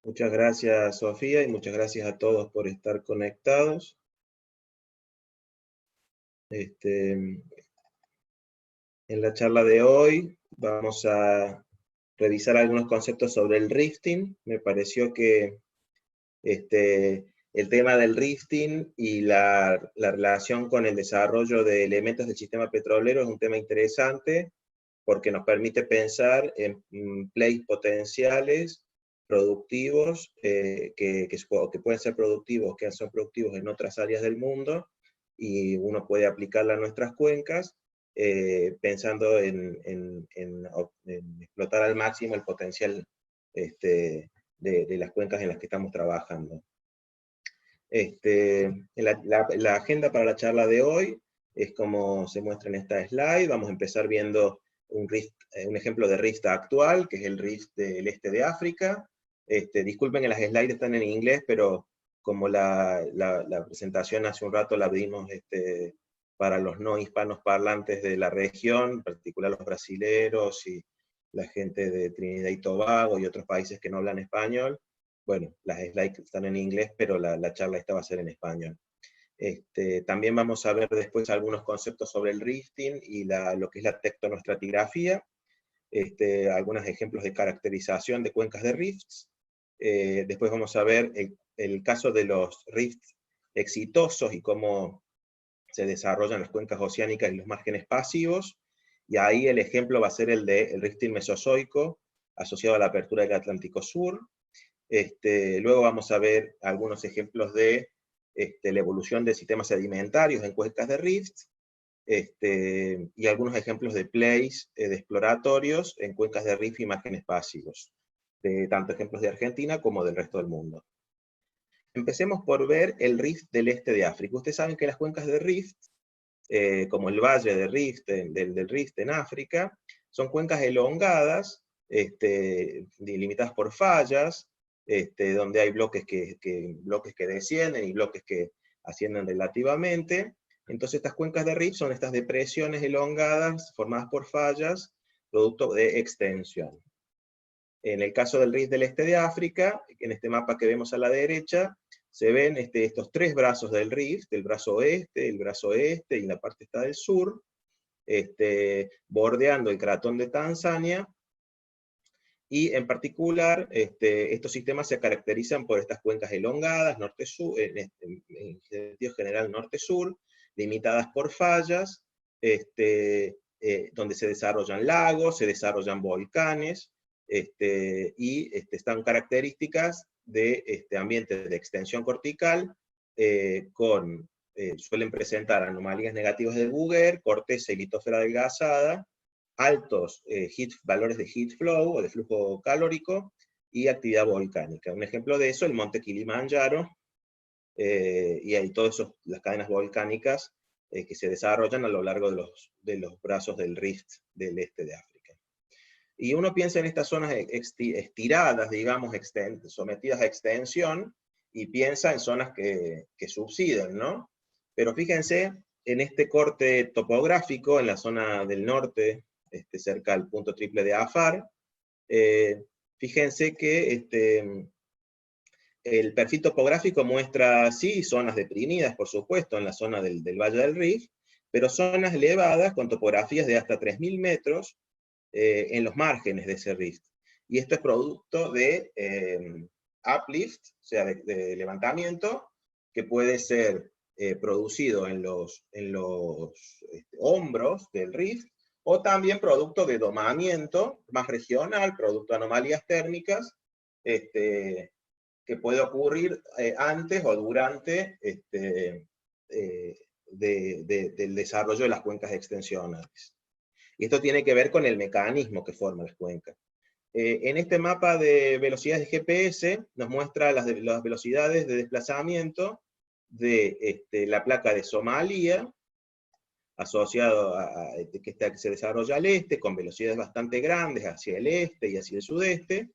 Muchas gracias, Sofía, y muchas gracias a todos por estar conectados. En la charla de hoy vamos a revisar algunos conceptos sobre el rifting. Me pareció que el tema del rifting y la relación con el desarrollo de elementos del sistema petrolero es un tema interesante porque nos permite pensar en plays potenciales productivos, que pueden ser productivos, que son productivos en otras áreas del mundo, y uno puede aplicarla a nuestras cuencas, pensando en explotar al máximo el potencial de las cuencas en las que estamos trabajando. La agenda para la charla de hoy es como se muestra en esta slide. Vamos a empezar viendo un ejemplo de rift actual, que es el rift del este de África. Disculpen que las slides están en inglés, pero como la presentación hace un rato la vimos para los no hispanos parlantes de la región, en particular los brasileros y la gente de Trinidad y Tobago y otros países que no hablan español. Bueno, las slides están en inglés, pero la charla esta va a ser en español. También vamos a ver después algunos conceptos sobre el rifting y lo que es la tectonoestratigrafía, algunos ejemplos de caracterización de cuencas de rifts. Después vamos a ver el caso de los rifts exitosos y cómo se desarrollan las cuencas oceánicas y los márgenes pasivos, y ahí el ejemplo va a ser el del rifting mesozoico asociado a la apertura del Atlántico Sur. Luego vamos a ver algunos ejemplos de la evolución de sistemas sedimentarios en cuencas de rift, y algunos ejemplos de plays de exploratorios en cuencas de rift y márgenes pasivos, de tanto ejemplos de Argentina como del resto del mundo. Empecemos por ver el rift del este de África. Ustedes saben que las cuencas de rift, como el valle de rift, del rift en África, son cuencas elongadas, delimitadas por fallas, donde hay bloques que descienden y bloques que ascienden relativamente. Entonces estas cuencas de rift son estas depresiones elongadas formadas por fallas, producto de extensión. En el caso del rift del este de África, en este mapa que vemos a la derecha, se ven estos tres brazos del rift, el brazo oeste, el brazo este y la parte esta del sur, bordeando el cratón de Tanzania, y en particular estos sistemas se caracterizan por estas cuencas elongadas, norte-sur, en sentido general norte-sur, limitadas por fallas, donde se desarrollan lagos, se desarrollan volcanes, y están características de ambientes de extensión cortical, suelen presentar anomalías negativas de Bouguer, corteza y litósfera adelgazada, altos valores de heat flow o de flujo calórico y actividad volcánica. Un ejemplo de eso, el monte Kilimanjaro, y hay todas las cadenas volcánicas que se desarrollan a lo largo de los brazos del rift del este de África. Y uno piensa en estas zonas estiradas, digamos, sometidas a extensión, y piensa en zonas que subsiden, ¿no? Pero fíjense en este corte topográfico en la zona del norte, cerca al punto triple de Afar. Fíjense que el perfil topográfico muestra, sí, zonas deprimidas, por supuesto, en la zona del Valle del Rift, pero zonas elevadas con topografías de hasta 3.000 metros en los márgenes de ese rift. Y esto es producto de uplift, o sea, de levantamiento, que puede ser producido en los hombros del rift, o también producto de domamiento más regional, producto de anomalías térmicas, que puede ocurrir antes o durante del desarrollo de las cuencas extensionales. Y esto tiene que ver con el mecanismo que forma las cuencas. En este mapa de velocidades de GPS nos muestra las velocidades de desplazamiento de la placa de Somalia, asociado que se desarrolla al este, con velocidades bastante grandes hacia el este y hacia el sudeste,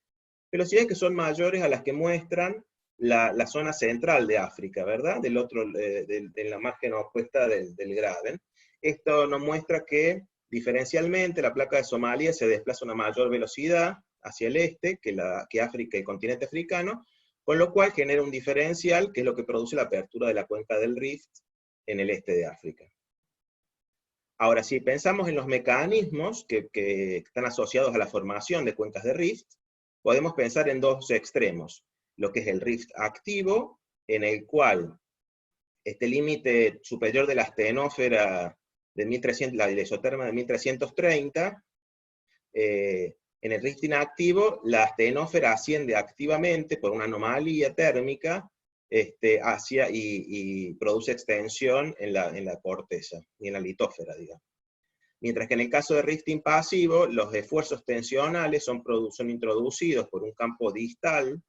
velocidades que son mayores a las que muestran la zona central de África, ¿verdad? De la margen opuesta del Graben. Esto nos muestra que, diferencialmente, la placa de Somalia se desplaza a una mayor velocidad hacia el este que África y el continente africano, con lo cual genera un diferencial, que es lo que produce la apertura de la cuenca del Rift en el este de África. Ahora, si pensamos en los mecanismos que están asociados a la formación de cuencas de Rift, podemos pensar en dos extremos, lo que es el Rift activo, en el cual este límite superior de la astenósfera de 1300, la isoterma de 1330, en el Rift inactivo, la astenósfera asciende activamente por una anomalía térmica y produce extensión en la corteza, y en la litósfera, digamos. Mientras que en el caso de Rift impasivo, los esfuerzos tensionales son introducidos por un campo distal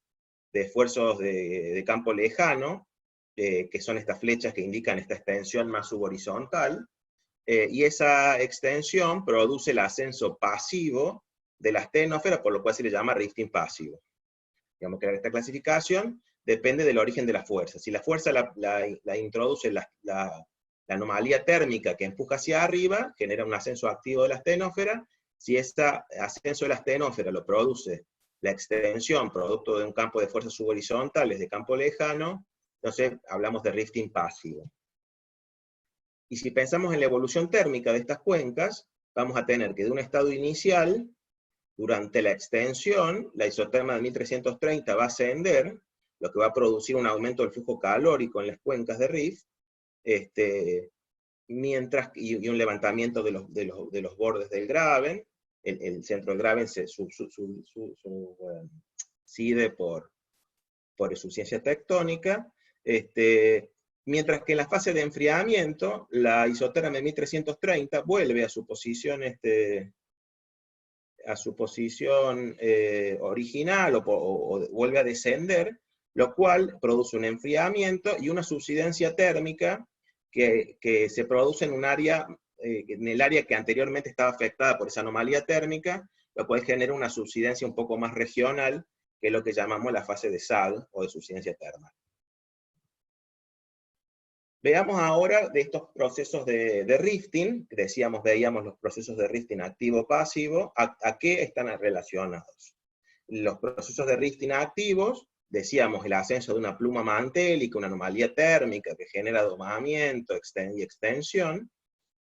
de esfuerzos de campo lejano, que son estas flechas que indican esta extensión más subhorizontal, y esa extensión produce el ascenso pasivo de la astenósfera, por lo cual se le llama Rift impasivo. Digamos que esta clasificación depende del origen de la fuerza. Si la fuerza la introduce la anomalía térmica que empuja hacia arriba, genera un ascenso activo de la astenósfera. Si este ascenso de la astenósfera lo produce la extensión, producto de un campo de fuerzas subhorizontales de campo lejano, entonces hablamos de Rift impasivo. Y si pensamos en la evolución térmica de estas cuencas, vamos a tener que de un estado inicial, durante la extensión, la isoterma de 1330 va a ascender, lo que va a producir un aumento del flujo calórico en las cuencas de Rift, y un levantamiento de los bordes del graben. El centro del graben se subside por insuficiencia tectónica, mientras que en la fase de enfriamiento, la isoterma de 1330 vuelve a su posición, original, o vuelve a descender, lo cual produce un enfriamiento y una subsidencia térmica que se produce en un área, en el área que anteriormente estaba afectada por esa anomalía térmica, lo cual genera una subsidencia un poco más regional, que es lo que llamamos la fase de SAD, o de subsidencia térmica. Veamos ahora de estos procesos de rifting, veíamos los procesos de rifting activo-pasivo, ¿a qué están relacionados? Los procesos de rifting activos, decíamos el ascenso de una pluma mantélica, una anomalía térmica que genera domamiento y extensión.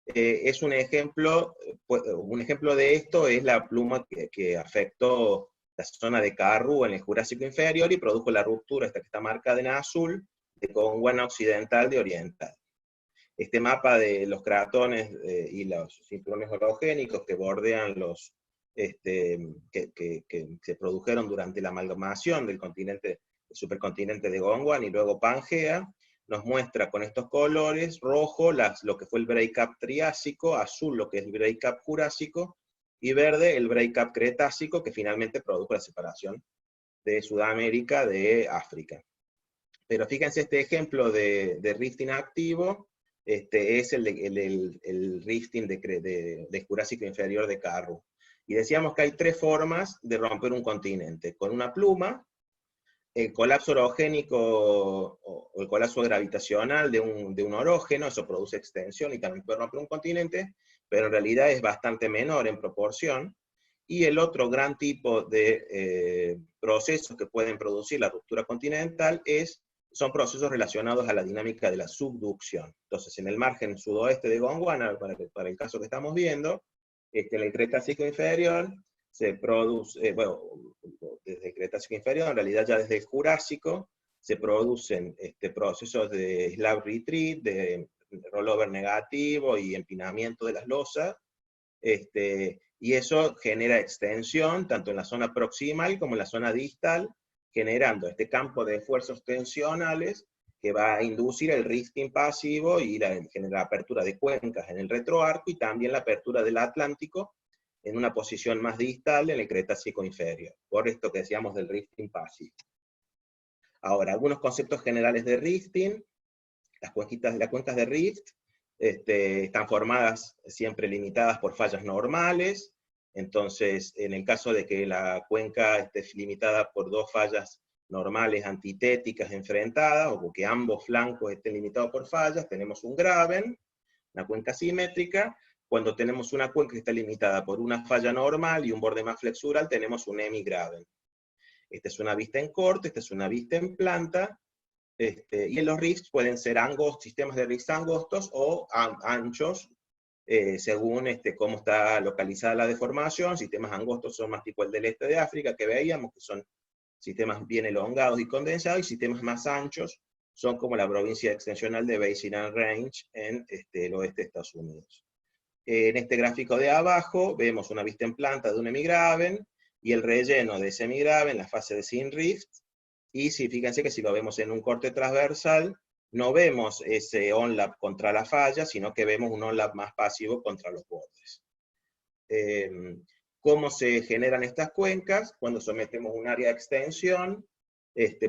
Es un ejemplo de esto es la pluma que afectó la zona de Karoo en el Jurásico inferior y produjo la ruptura, esta que está marcada en azul, de Gondwana occidental de oriental. Este mapa de los cratones y los cinturones orogénicos que bordean que se produjeron durante la amalgamación del supercontinente de Gondwana y luego Pangea, nos muestra con estos colores: rojo lo que fue el break-up triásico, azul lo que es el break-up jurásico, y verde el break-up cretácico, que finalmente produjo la separación de Sudamérica de África. Pero fíjense, este ejemplo de rifting activo es el rifting de Jurásico inferior de Karoo. Y decíamos que hay tres formas de romper un continente: con una pluma, el colapso orogénico o el colapso gravitacional de un orógeno, eso produce extensión y también puede romper un continente, pero en realidad es bastante menor en proporción. Y el otro gran tipo de procesos que pueden producir la ruptura continental son procesos relacionados a la dinámica de la subducción. Entonces, en el margen sudoeste de Gondwana, para el caso que estamos viendo, en el Cretácico inferior, se produce, desde el Cretácico inferior, en realidad ya desde el Jurásico, se producen procesos de slab retreat, de rollover negativo y empinamiento de las losas, y eso genera extensión, tanto en la zona proximal como en la zona distal, generando este campo de esfuerzos tensionales que va a inducir el rifting pasivo y generar la apertura de cuencas en el retroarco, y también la apertura del Atlántico en una posición más distal en el Cretácico inferior, por esto que decíamos del rifting pasivo. Ahora, algunos conceptos generales de rifting. Las cuencas de rift están formadas siempre limitadas por fallas normales. Entonces, en el caso de que la cuenca esté limitada por dos fallas normales antitéticas enfrentadas, o que ambos flancos estén limitados por fallas, tenemos un graben, una cuenca simétrica, Cuando tenemos una cuenca que está limitada por una falla normal y un borde más flexural, tenemos un hemigraben. Esta es una vista en corte, esta es una vista en planta, y en los rifts pueden ser sistemas de rifts angostos o anchos, según cómo está localizada la deformación. Sistemas angostos son más tipo el del este de África, que veíamos, que son sistemas bien elongados y condensados, y sistemas más anchos son como la provincia extensional de Basin and Range en el oeste de Estados Unidos. En este gráfico de abajo vemos una vista en planta de un hemigraben, y el relleno de ese hemigraben, la fase de sin rift, y fíjense que si lo vemos en un corte transversal, no vemos ese onlap contra la falla, sino que vemos un onlap más pasivo contra los bordes. ¿Cómo se generan estas cuencas? Cuando sometemos un área de extensión,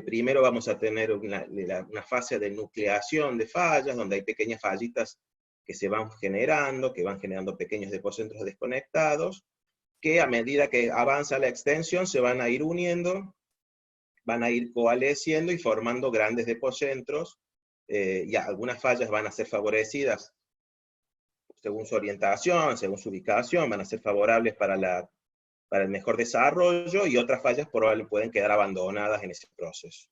primero vamos a tener una fase de nucleación de fallas, donde hay pequeñas fallitas que se van generando, que van generando pequeños depocentros desconectados, que a medida que avanza la extensión se van a ir uniendo, van a ir coalesciendo y formando grandes depocentros, y algunas fallas van a ser favorecidas según su orientación, según su ubicación, van a ser favorables para el mejor desarrollo, y otras fallas probablemente pueden quedar abandonadas en ese proceso.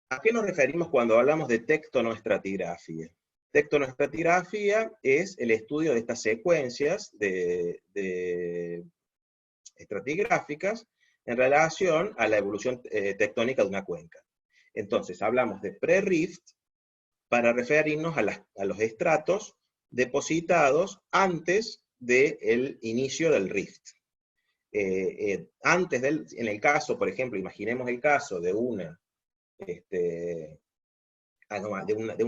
¿A qué nos referimos cuando hablamos de tectonoestratigrafía? Tectonoestratigrafía es el estudio de estas secuencias de estratigráficas en relación a la evolución tectónica de una cuenca. Entonces, hablamos de pre-rift para referirnos a los estratos depositados antes del inicio del rift. En el caso, por ejemplo, imaginemos el caso de un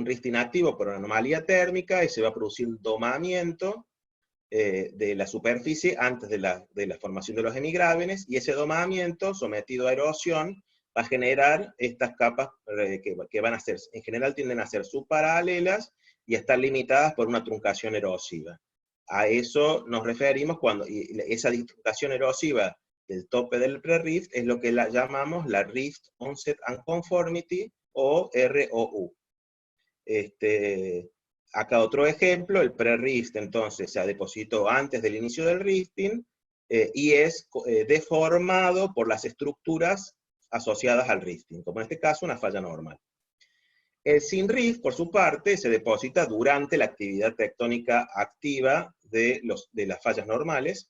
rift inactivo por una anomalía térmica, y se va a producir un domamiento de la superficie antes de la formación de los hemigrábenes, y ese domamiento, sometido a erosión, va a generar estas capas que van a ser, en general tienden a ser subparalelas y a estar limitadas por una truncación erosiva. A eso nos referimos y esa truncación erosiva del tope del pre-rift es lo que llamamos la Rift Onset Unconformity, o ROU. Acá otro ejemplo, el pre-rift entonces se depositó antes del inicio del rifting, y es deformado por las estructuras asociadas al rifting, como en este caso una falla normal. El sin rift, por su parte, se deposita durante la actividad tectónica activa de las fallas normales.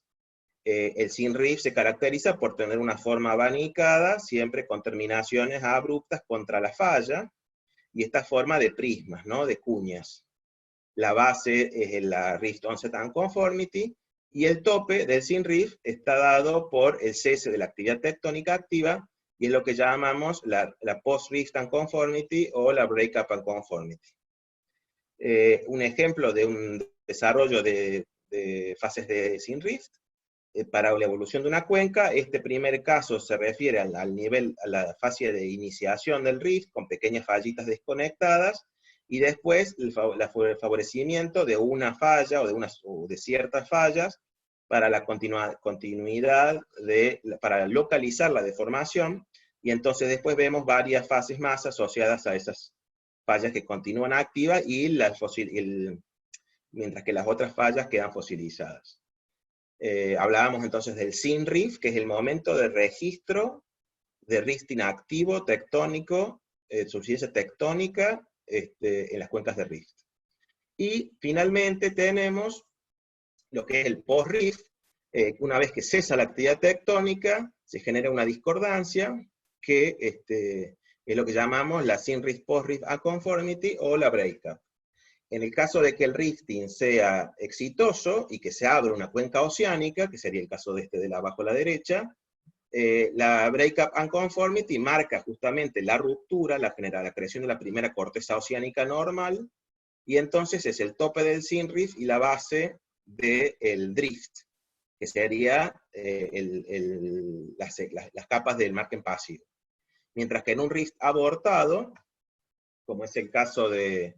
El sin rift se caracteriza por tener una forma abanicada, siempre con terminaciones abruptas contra la falla, y esta forma de prismas, ¿no? De cuñas. La base es la Rift Onset Unconformity, y el tope del sin rift está dado por el cese de la actividad tectónica activa, y es lo que llamamos la Post-Rift Unconformity o la Breakup Unconformity. Un ejemplo de un desarrollo de fases de sin rift, para la evolución de una cuenca, este primer caso se refiere a la fase de iniciación del rift, con pequeñas fallitas desconectadas, y después el favorecimiento de una falla o de ciertas fallas para la continuidad, para localizar la deformación, y entonces después vemos varias fases más asociadas a esas fallas que continúan activas, mientras que las otras fallas quedan fosilizadas. Hablábamos entonces del sin rift, que es el momento de registro de rift inactivo tectónico, suficiencia tectónica, en las cuencas de rift. Y finalmente tenemos lo que es el post-rift. Una vez que cesa la actividad tectónica, se genera una discordancia, que es lo que llamamos la sin rift post-rift unconformity o la breakup. En el caso de que el rifting sea exitoso y que se abra una cuenca oceánica, que sería el caso de la abajo a la derecha, la breakup unconformity marca justamente la ruptura, la creación de la primera corteza oceánica normal, y entonces es el tope del sin rift y la base del drift, que sería las capas del margen pasivo. Mientras que en un rift abortado, como es el caso de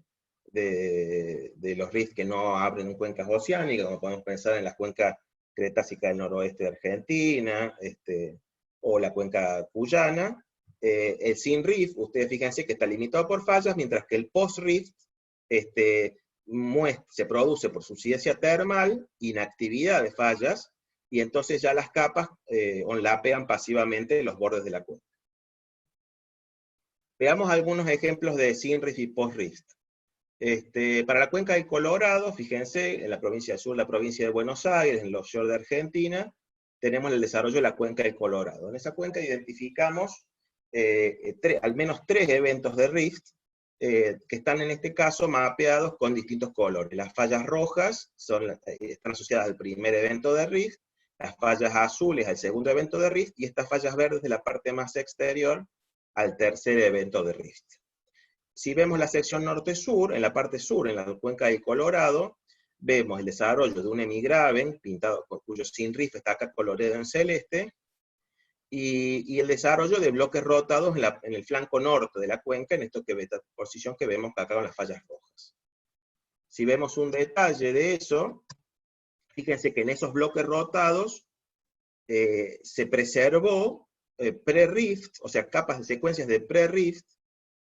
los rifts que no abren cuencas oceánicas, como podemos pensar en la cuenca cretácica del noroeste de Argentina, o la cuenca cuyana, el sin rift, ustedes fíjense que está limitado por fallas, mientras que el post rift se produce por subsidencia termal, inactividad de fallas, y entonces ya las capas onlapean pasivamente los bordes de la cuenca. Veamos algunos ejemplos de sin-rift y post-rift. Para la cuenca del Colorado, fíjense, en la provincia del sur, la provincia de Buenos Aires, en el offshore de Argentina, tenemos el desarrollo de la cuenca del Colorado. En esa cuenca identificamos al menos 3 eventos de rift, que están en este caso mapeados con distintos colores. Las fallas rojas están asociadas al primer evento de rift, las fallas azules al segundo evento de rift, y estas fallas verdes de la parte más exterior al tercer evento de rift. Si vemos la sección norte-sur, en la parte sur, en la cuenca del Colorado, vemos el desarrollo de un hemigraben, pintado, cuyo sin-rift está acá coloreado en celeste, y el desarrollo de bloques rotados en el flanco norte de la cuenca, en esta posición que vemos acá con las fallas rojas. Si vemos un detalle de eso, fíjense que en esos bloques rotados se preservó pre-rift, o sea, capas de secuencias de pre-rift,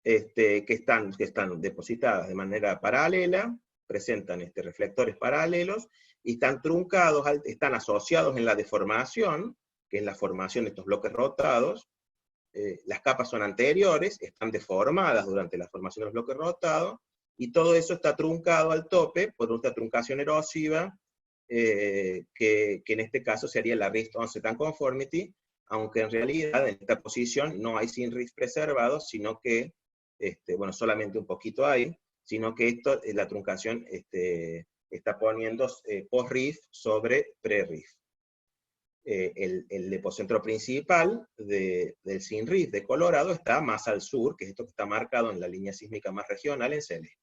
que están depositadas de manera paralela, presentan reflectores paralelos, y están truncados, están asociados en la deformación, que es la formación de estos bloques rotados. Las capas son anteriores, están deformadas durante la formación de los bloques rotados, y todo eso está truncado al tope por una truncación erosiva, que en este caso sería la Rift Onset Unconformity, aunque en realidad en esta posición no hay sin-rift preservados, sino que, bueno, solamente un poquito hay, sino que la truncación está poniendo post-rift sobre pre-rift. El depocentro principal del sin-rift de Colorado está más al sur, que es esto que está marcado en la línea sísmica más regional en celeste.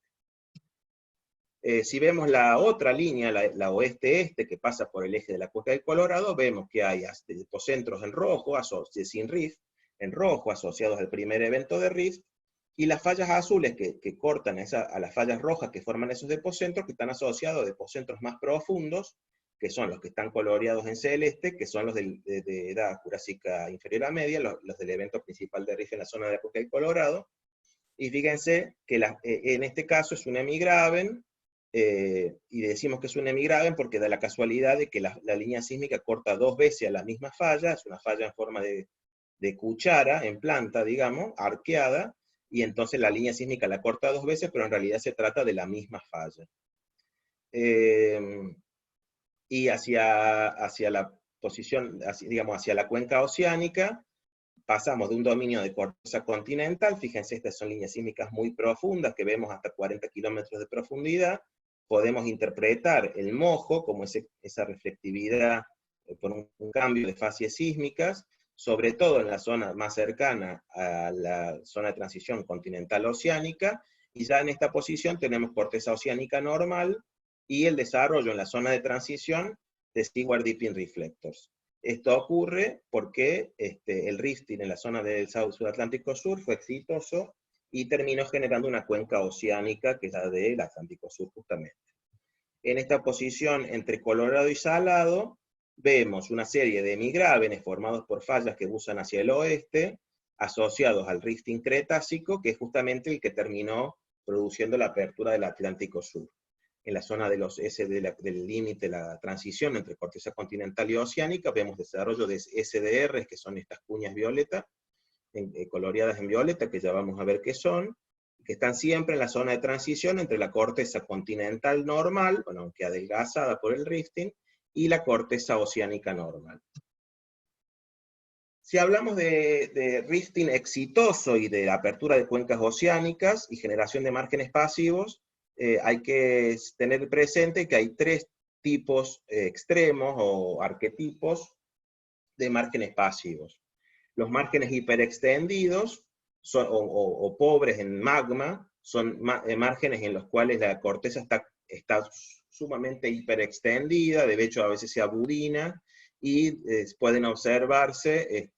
Si vemos la otra línea, la oeste-este, que pasa por el eje de la cuenca del Colorado, vemos que hay depocentros en rojo, de sin-rift, en rojo, asociados al primer evento de rift, y las fallas azules que cortan a las fallas rojas que forman esos depocentros, que están asociados a depocentros más profundos, que son los que están coloreados en celeste, que son los de edad jurásica inferior a media, los del evento principal de rift en la zona de la cuenca del Colorado. Y fíjense que en este caso es un hemigraben, y decimos que es un hemigraben porque da la casualidad de que la línea sísmica corta 2 veces a la misma falla, es una falla en forma de cuchara, en planta, digamos, arqueada, y entonces la línea sísmica la corta 2 veces, pero en realidad se trata de la misma falla. Y hacia la posición, digamos, hacia la cuenca oceánica, pasamos de un dominio de corteza continental, fíjense, estas son líneas sísmicas muy profundas, que vemos hasta 40 kilómetros de profundidad. Podemos interpretar el mojo como esa reflectividad por un cambio de fases sísmicas, sobre todo en la zona más cercana a la zona de transición continental-oceánica, y ya en esta posición tenemos corteza oceánica normal, y el desarrollo en la zona de transición de Seaward Dipping Reflectors. Esto ocurre porque el rifting en la zona del Sudatlántico Sur fue exitoso y terminó generando una cuenca oceánica que es la del Atlántico Sur justamente. En esta posición entre Colorado y Salado vemos una serie de hemigrabenes formados por fallas que bucean hacia el oeste, asociados al rifting cretácico, que es justamente el que terminó produciendo la apertura del Atlántico Sur. En la zona de del límite, la transición entre corteza continental y oceánica, vemos desarrollo de SDRs, que son estas cuñas violetas, coloreadas en violeta, que ya vamos a ver qué son, que están siempre en la zona de transición entre la corteza continental normal, bueno, aunque adelgazada por el rifting, y la corteza oceánica normal. Si hablamos de rifting exitoso y de apertura de cuencas oceánicas y generación de márgenes pasivos, hay que tener presente que hay 3 tipos extremos o arquetipos de márgenes pasivos. Los márgenes hiperextendidos o pobres en magma son márgenes en los cuales la corteza está sumamente hiperextendida, de hecho a veces se abudina, y pueden observarse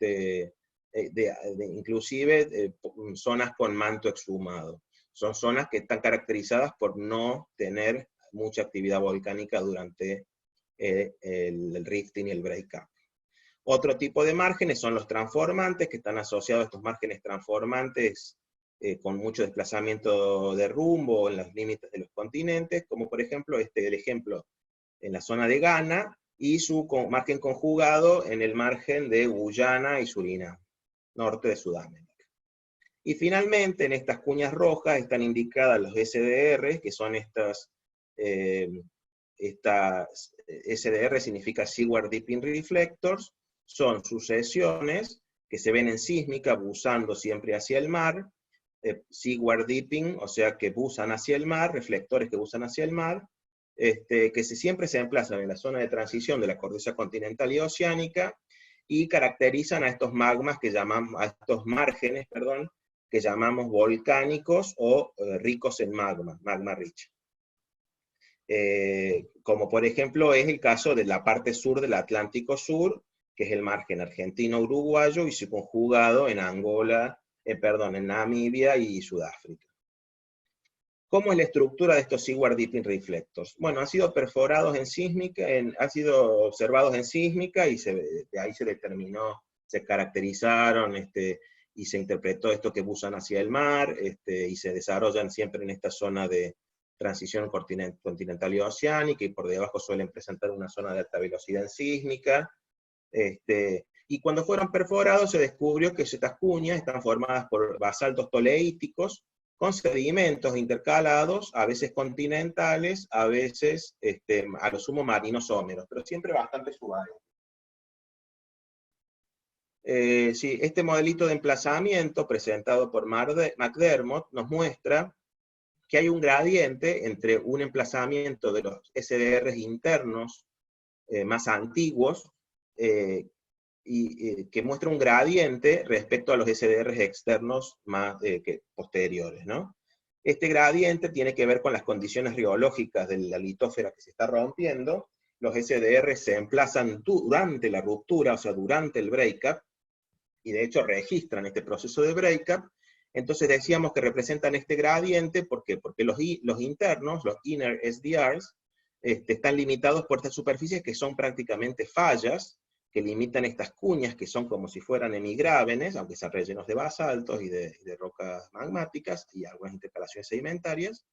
inclusive zonas con manto exhumado. Son zonas que están caracterizadas por no tener mucha actividad volcánica durante el rifting y el breakup. Otro tipo de márgenes son los transformantes, que están asociados a estos márgenes transformantes con mucho desplazamiento de rumbo en los límites de los continentes, como por ejemplo el ejemplo en la zona de Ghana, y su margen conjugado en el margen de Guyana y Surinam, norte de Sudamérica. Y finalmente, en estas cuñas rojas están indicadas los SDR, que son estas SDR significa Seaward Dipping Reflectors, son sucesiones que se ven en sísmica, buzando siempre hacia el mar, seaward dipping, o sea que buzan hacia el mar, reflectores que buzan hacia el mar, que siempre se emplazan en la zona de transición de la corteza continental y oceánica, y caracterizan a estos magmas que llamamos, a estos márgenes, perdón, que llamamos volcánicos o ricos en magma, magma rich. Como por ejemplo es el caso de la parte sur del Atlántico Sur, que es el margen argentino-uruguayo y su conjugado en Angola, en Namibia y Sudáfrica. ¿Cómo es la estructura de estos Seaward Dipping Reflectors? Bueno, han sido perforados en sísmica, han sido observados en sísmica y de ahí se determinó, se caracterizaron y se interpretó esto que buzan hacia el mar, y se desarrollan siempre en esta zona de transición continental y oceánica, y por debajo suelen presentar una zona de alta velocidad en sísmica. Y cuando fueron perforados se descubrió que estas cuñas están formadas por basaltos toleíticos, con sedimentos intercalados, a veces continentales, a veces a lo sumo marinos someros, pero siempre bastante subaéreos. Sí, este modelito de emplazamiento presentado por McDermott nos muestra que hay un gradiente entre un emplazamiento de los SDRs internos más antiguos, que muestra un gradiente respecto a los SDRs externos más posteriores, ¿no? Este gradiente tiene que ver con las condiciones geológicas de la litósfera que se está rompiendo. Los SDRs se emplazan durante la ruptura, o sea, durante el breakup, y de hecho registran este proceso de breakup. Entonces decíamos que representan este gradiente, ¿por qué? Porque los internos, los inner SDRs, están limitados por estas superficies que son prácticamente fallas, que limitan estas cuñas, que son como si fueran hemigrábenes, aunque sean rellenos de basaltos y de rocas magmáticas, y algunas intercalaciones sedimentarias,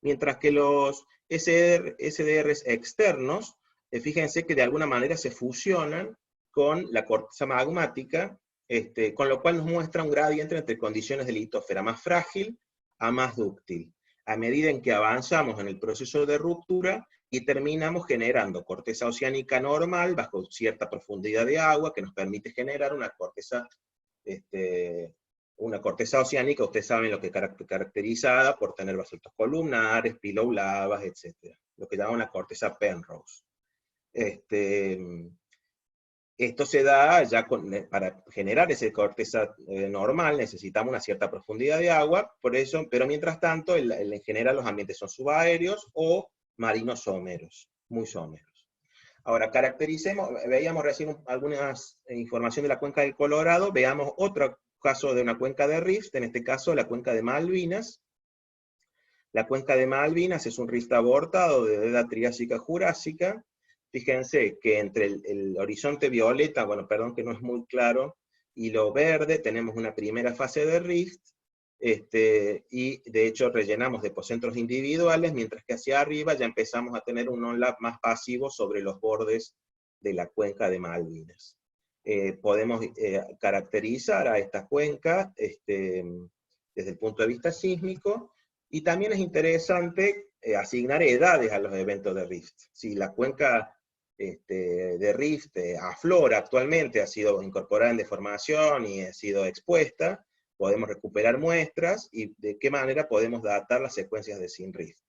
mientras que los SDRs externos, fíjense que de alguna manera se fusionan con la corteza magmática, con lo cual nos muestra un gradiente entre condiciones de litósfera más frágil a más dúctil, a medida en que avanzamos en el proceso de ruptura y terminamos generando corteza oceánica normal bajo cierta profundidad de agua que nos permite generar una corteza oceánica, ustedes saben lo que caracterizada por tener basaltos columnares, pillow lavas, etc. Lo que llaman una corteza Penrose. Esto se da ya para generar esa corteza normal, necesitamos una cierta profundidad de agua, por eso, pero mientras tanto, en general los ambientes son subaéreos o marinos someros, muy someros. Ahora, veíamos recién algunas información de la cuenca del Colorado, veamos otro caso de una cuenca de rift, en este caso la cuenca de Malvinas. La cuenca de Malvinas es un rift abortado de edad triásica-jurásica. Fíjense que entre el horizonte violeta, bueno, perdón que no es muy claro, y lo verde, tenemos una primera fase de rift, y de hecho rellenamos depocentros individuales, mientras que hacia arriba ya empezamos a tener un on-lap más pasivo sobre los bordes de la cuenca de Malvinas. Podemos caracterizar a esta cuenca desde el punto de vista sísmico, y también es interesante asignar edades a los eventos de rift. Si la cuenca de rift aflora actualmente, ha sido incorporada en deformación y ha sido expuesta, podemos recuperar muestras y de qué manera podemos datar las secuencias de sin rift.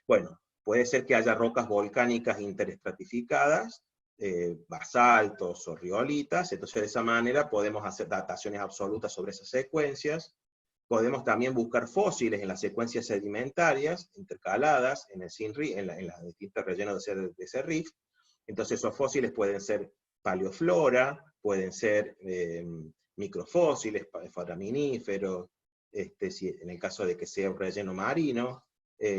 Bueno, puede ser que haya rocas volcánicas interestratificadas, basaltos o riolitas, entonces de esa manera podemos hacer dataciones absolutas sobre esas secuencias. Podemos también buscar fósiles en las secuencias sedimentarias intercaladas en las distintas rellenos de ese rift. Entonces esos fósiles pueden ser paleoflora, pueden ser microfósiles, foraminíferos, en el caso de que sea un relleno marino,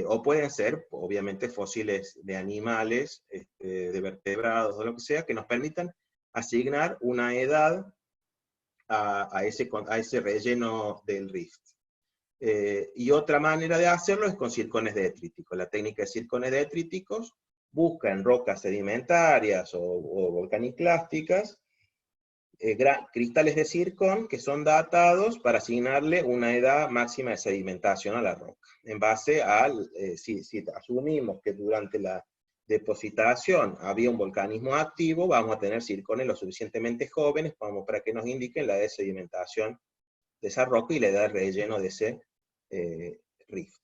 o pueden ser, obviamente, fósiles de animales, de vertebrados, o lo que sea, que nos permitan asignar una edad a ese relleno del rift. Y otra manera de hacerlo es con circones detríticos. La técnica de circones detríticos busca en rocas sedimentarias o volcaniclásticas cristales de zircón que son datados para asignarle una edad máxima de sedimentación a la roca. En base al, si asumimos que durante la depositación había un volcanismo activo, vamos a tener zircones lo suficientemente jóvenes para que nos indiquen la edad de sedimentación de esa roca y la edad de relleno de ese rift.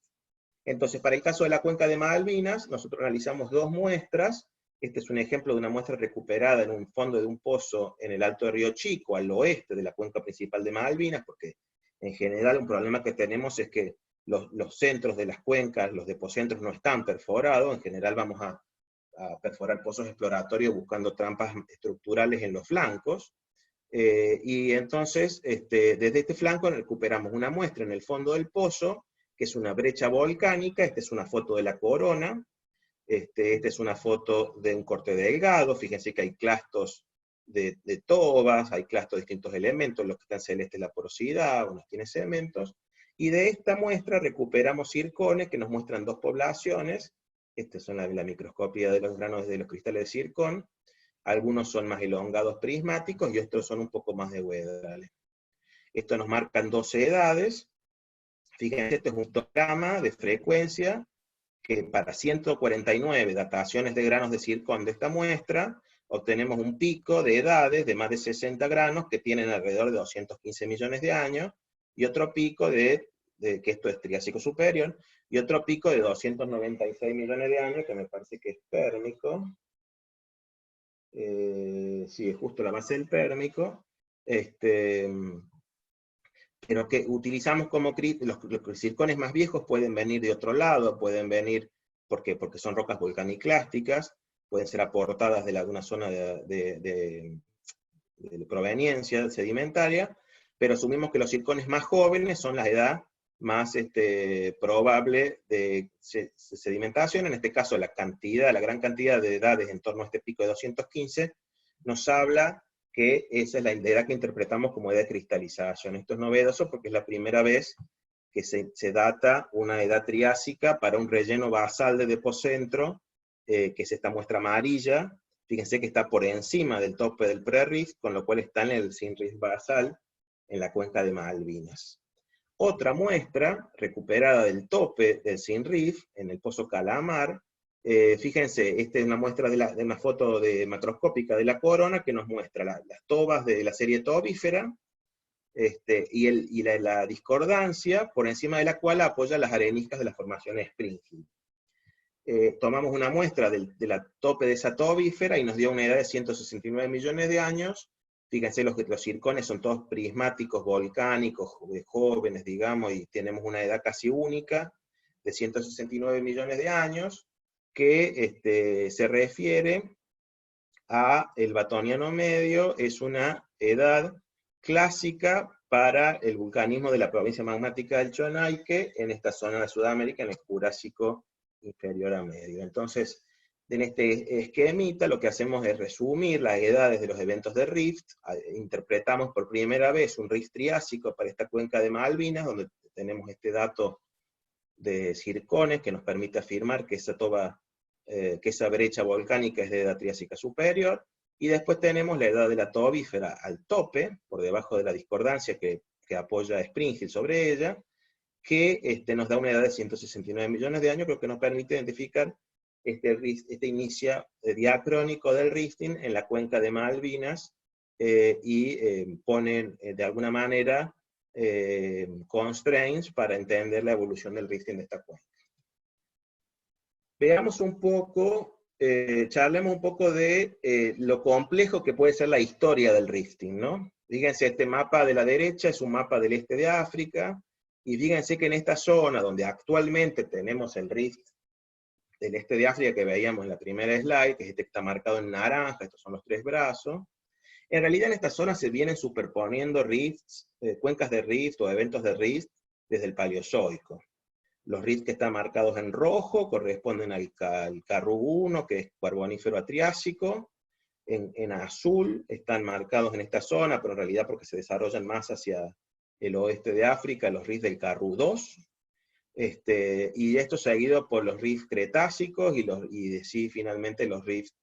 Entonces, para el caso de la cuenca de Malvinas, nosotros analizamos dos muestras. Este es un ejemplo de una muestra recuperada en un fondo de un pozo en el Alto de Río Chico, al oeste de la cuenca principal de Malvinas, porque en general un problema que tenemos es que los centros de las cuencas, los depocentros no están perforados. En general vamos a perforar pozos exploratorios buscando trampas estructurales en los flancos. Y entonces, desde este flanco recuperamos una muestra en el fondo del pozo, que es una brecha volcánica. Esta es una foto de la corona. Esta es una foto de un corte delgado. Fíjense que hay clastos de tobas, hay clastos de distintos elementos. Los que están celestes la porosidad, unos tienen cementos. Y de esta muestra recuperamos zircones que nos muestran dos poblaciones. Estas son la microscopía de los granos de los cristales de zircón. Algunos son más elongados prismáticos y otros son un poco más de huedrales. Esto nos marcan 12 edades. Fíjense, este es un histograma de frecuencia que para 149 dataciones de granos de zircón de esta muestra, obtenemos un pico de edades de más de 60 granos que tienen alrededor de 215 millones de años, y otro pico que esto es Triásico superior, y otro pico de 296 millones de años, que me parece que es pérmico. Sí, es justo la base del pérmico. Pero que utilizamos como los zircones más viejos pueden venir de otro lado, pueden venir porque son rocas volcaniclásticas, pueden ser aportadas de alguna zona de proveniencia sedimentaria, pero asumimos que los zircones más jóvenes son la edad más probable de sedimentación. En este caso la gran cantidad de edades en torno a este pico de 215 nos habla que esa es la edad que interpretamos como edad de cristalización. Esto es novedoso porque es la primera vez que se data una edad triásica para un relleno basal de depocentro, que es esta muestra amarilla. Fíjense que está por encima del tope del pre-rift, con lo cual está en el sin-rift basal, en la cuenca de Malvinas. Otra muestra, recuperada del tope del sin-rift, en el pozo Calamar. Fíjense, esta es una muestra de una foto macroscópica de la corona que nos muestra las tobas de la serie tobífera, y la discordancia por encima de la cual apoya las areniscas de la formación Springhill. Tomamos una muestra de la tope de esa tobífera y nos dio una edad de 169 millones de años. Fíjense, los zircones son todos prismáticos, volcánicos, jóvenes, digamos, y tenemos una edad casi única de 169 millones de años, que se refiere a el Batoniano medio. Es una edad clásica para el vulcanismo de la provincia magmática del Chonaique, en esta zona de Sudamérica, en el Jurásico inferior a medio. Entonces, en este esquemita lo que hacemos es resumir las edades de los eventos de rift. Interpretamos por primera vez un rift triásico para esta cuenca de Malvinas, donde tenemos este dato de zircones que nos permite afirmar que esa brecha volcánica es de edad triásica superior. Y después tenemos la edad de la tobífera al tope, por debajo de la discordancia que apoya Springhill sobre ella, que nos da una edad de 169 millones de años, pero que nos permite identificar este inicio diacrónico del rifting en la cuenca de Malvinas, y ponen de alguna manera constraints para entender la evolución del rifting de esta cuenca. Veamos un poco, charlemos un poco de lo complejo que puede ser la historia del rifting, ¿no? Fíjense, este mapa de la derecha es un mapa del este de África, y fíjense que en esta zona donde actualmente tenemos el rift del este de África que veíamos en la primera slide, que es este que está marcado en naranja, estos son los tres brazos, en realidad en esta zona se vienen superponiendo rifts, cuencas de rift o eventos de rift desde el Paleozoico. Los rifts que están marcados en rojo corresponden al Carru 1, que es Carbonífero Triásico. En azul están marcados en esta zona, pero en realidad porque se desarrollan más hacia el oeste de África, los rifts del Karoo II, y esto seguido por los rifts cretácicos sí, finalmente los rifts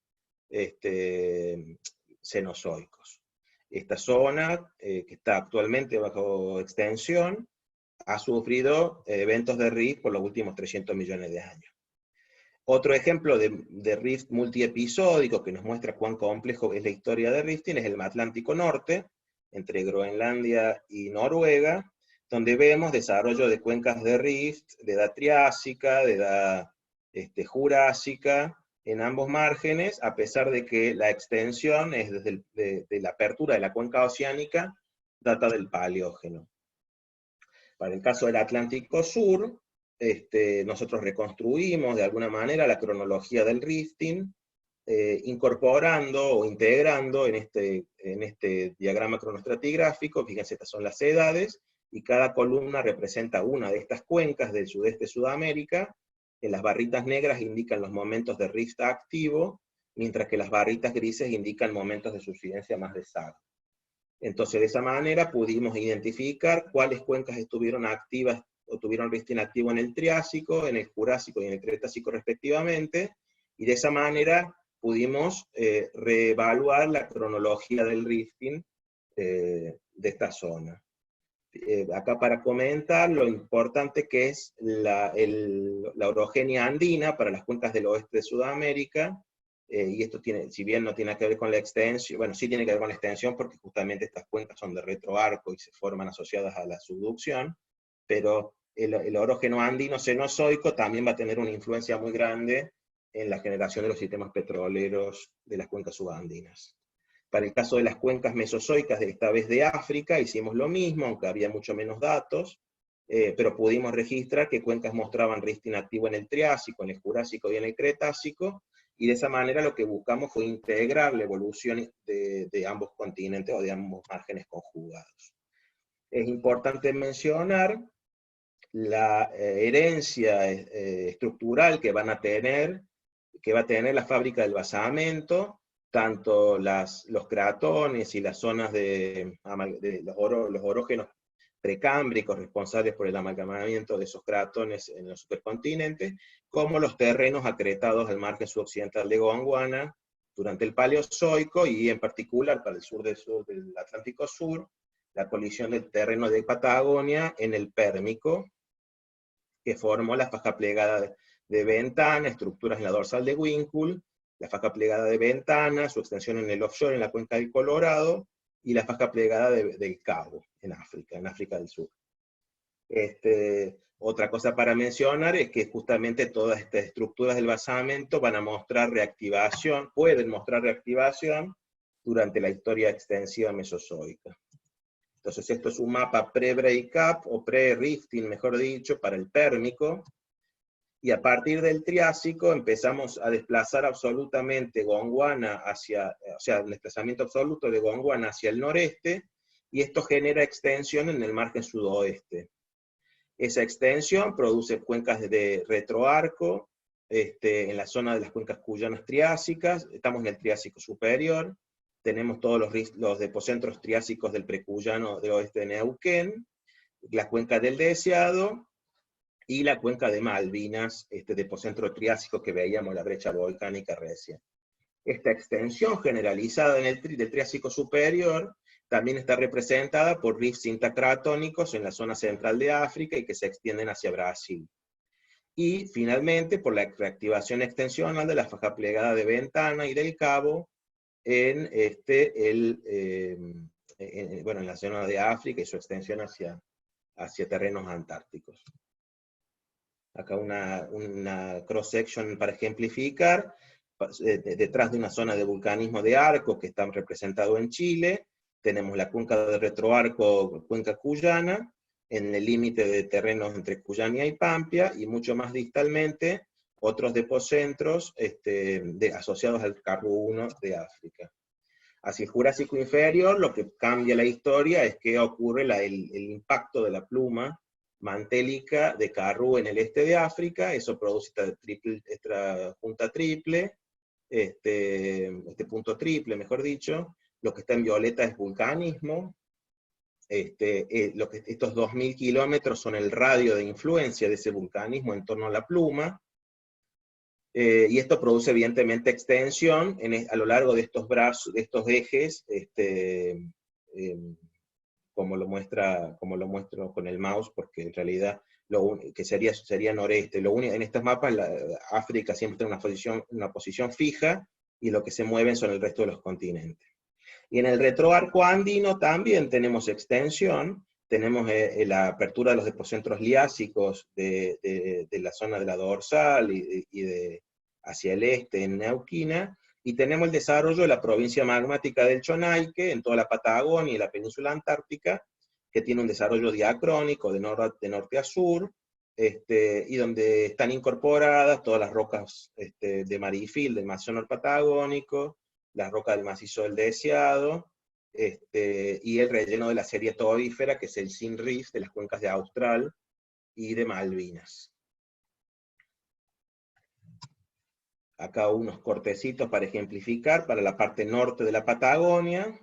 cenozoicos. Esta zona, que está actualmente bajo extensión, ha sufrido eventos de rift por los últimos 300 millones de años. Otro ejemplo de rift multiepisódico que nos muestra cuán complejo es la historia de rifting es el Atlántico Norte, entre Groenlandia y Noruega, donde vemos desarrollo de cuencas de rift de edad triásica, de edad jurásica, en ambos márgenes, a pesar de que la extensión es desde de la apertura de la cuenca oceánica, data del Paleógeno. Para el caso del Atlántico Sur, nosotros reconstruimos de alguna manera la cronología del rifting, incorporando o integrando en este diagrama cronoestratigráfico, fíjense, estas son las edades, y cada columna representa una de estas cuencas del sudeste de Sudamérica. En las barritas negras indican los momentos de rift activo, mientras que las barritas grises indican momentos de subsidencia más de sal. Entonces, de esa manera pudimos identificar cuáles cuencas estuvieron activas o tuvieron rifting activo en el Triásico, en el Jurásico y en el Cretácico respectivamente, y de esa manera pudimos reevaluar la cronología del rifting de esta zona. Acá para comentar lo importante que es la orogenia andina para las cuencas del oeste de Sudamérica, y esto tiene, si bien no tiene que ver con la extensión, bueno, sí tiene que ver con la extensión porque justamente estas cuencas son de retroarco y se forman asociadas a la subducción, pero el orógeno andino cenozoico también va a tener una influencia muy grande en la generación de los sistemas petroleros de las cuencas subandinas. Para el caso de las cuencas mesozoicas, de esta vez de África, hicimos lo mismo, aunque había mucho menos datos, pero pudimos registrar que cuencas mostraban rifting activo en el Triásico, en el Jurásico y en el Cretácico, y de esa manera lo que buscamos fue integrar la evolución de ambos continentes o de ambos márgenes conjugados. Es importante mencionar la herencia estructural que va a tener la fábrica del basamento, tanto los cratones y las zonas de los orógenos precámbricos responsables por el amalgamamiento de esos cratones en los supercontinentes, como los terrenos acretados al margen sudoccidental de Gondwana durante el Paleozoico, y en particular para el sur del Atlántico Sur, la colisión del terreno de Patagonia en el Pérmico, que formó la faja plegada de Ventana, estructuras en la dorsal de Winkle, la faja plegada de Ventana, su extensión en el offshore en la cuenca del Colorado, y la faja plegada del Cabo, en África del Sur. Otra cosa para mencionar es que justamente todas estas estructuras del basamento van a mostrar reactivación, pueden mostrar reactivación durante la historia extensiva mesozoica. Entonces esto es un mapa pre-breakup, o pre-rifting, mejor dicho, para el Pérmico, y a partir del Triásico empezamos a desplazar absolutamente Gondwana o sea, el desplazamiento absoluto de Gondwana hacia el noreste, y esto genera extensión en el margen sudoeste. Esa extensión produce cuencas de retroarco, en la zona de las cuencas cuyanas triásicas, estamos en el Triásico superior, tenemos todos los depocentros triásicos del precuyano del oeste de Neuquén, la cuenca del Deseado, y la cuenca de Malvinas, depocentro triásico que veíamos, la brecha volcánica recién. Esta extensión generalizada del Triásico superior también está representada por rifts intercratónicos en la zona central de África y que se extienden hacia Brasil. Y finalmente por la reactivación extensional de la faja plegada de Ventana y del Cabo en, en la zona de África y su extensión hacia terrenos antárticos. Acá una cross-section para ejemplificar, detrás de una zona de vulcanismo de arco que está representado en Chile, tenemos la cuenca de retroarco, cuenca cuyana, en el límite de terrenos entre Cuyana y Pampia, y mucho más distalmente, otros depocentros asociados al Karoo I de África. Hacia el Jurásico inferior, lo que cambia la historia es que ocurre el impacto de la pluma mantélica de Karoo en el este de África, eso produce esta punta triple, este punto triple, mejor dicho. Lo que está en violeta es vulcanismo, estos 2000 kilómetros son el radio de influencia de ese vulcanismo en torno a la pluma, y esto produce evidentemente extensión a lo largo de estos brazos, de estos ejes, como lo muestro con el mouse, porque en realidad que sería noreste. En estos mapas África siempre tiene una posición fija, y lo que se mueven son el resto de los continentes. Y en el retroarco andino también tenemos extensión, tenemos la apertura de los depocentros liásicos de la zona de la dorsal hacia el este en Neuquina, y tenemos el desarrollo de la provincia magmática del Chonaique, en toda la Patagonia y la península antártica, que tiene un desarrollo diacrónico de norte a sur, y donde están incorporadas todas las rocas de marifil del macizo norpatagónico, las rocas del macizo del Deseado, y el relleno de la serie todífera, que es el Sinriff de las cuencas de Austral y de Malvinas. Acá unos cortecitos para ejemplificar, para la parte norte de la Patagonia,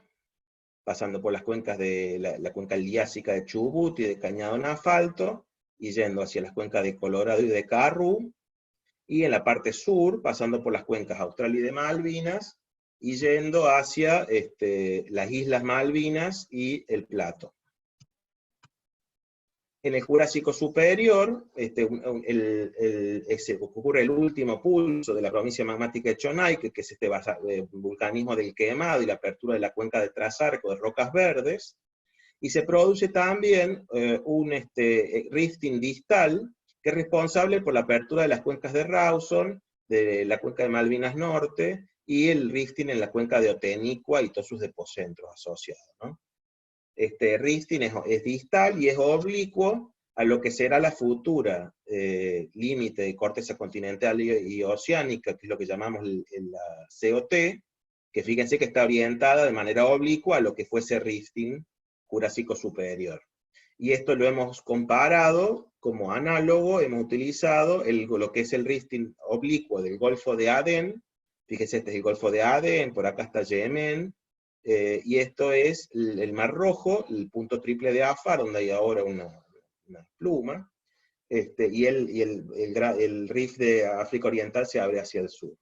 pasando por las cuencas de la cuenca liásica de Chubut y de Cañado en Asfalto, y yendo hacia las cuencas de Colorado y de Carru, y en la parte sur, pasando por las cuencas Austral y de Malvinas, y yendo hacia las Islas Malvinas y el Plato. En el Jurásico Superior, ocurre el último pulso de la provincia magmática de Chonaique, que es este vulcanismo del Quemado y la apertura de la cuenca de Trasarco de Rocas Verdes, y se produce también un rifting distal, que es responsable por la apertura de las cuencas de Rawson, de la cuenca de Malvinas Norte, y el rifting en la cuenca de Otenicua y todos sus depocentros asociados, ¿no? Este rifting es distal y es oblicuo a lo que será la futura límite de corteza continental y oceánica, que es lo que llamamos la COT, que fíjense que está orientada de manera oblicua a lo que fuese rifting Jurásico Superior. Y esto lo hemos comparado como análogo, hemos utilizado lo que es el rifting oblicuo del Golfo de Adén. Fíjense, este es el Golfo de Adén, por acá está Yemen, y esto es el Mar Rojo, el punto triple de Afar, donde hay ahora una pluma, y el Rif de África Oriental se abre hacia el sur.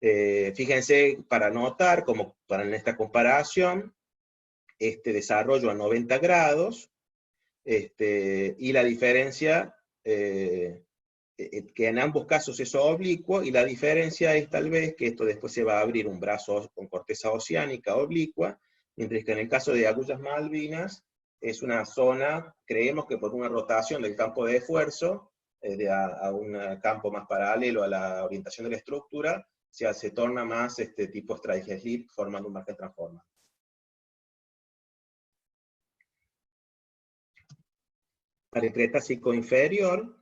Fíjense, para notar, como en esta comparación, este desarrollo a 90 grados, y la diferencia, que en ambos casos es oblicuo, y la diferencia es tal vez que esto después se va a abrir un brazo con corteza oceánica oblicua, mientras que en el caso de Agullas Malvinas es una zona, creemos que por una rotación del campo de esfuerzo, a un campo más paralelo a la orientación de la estructura, se torna más tipo strike slip, formando un margen transformado. Para el Cretácico inferior,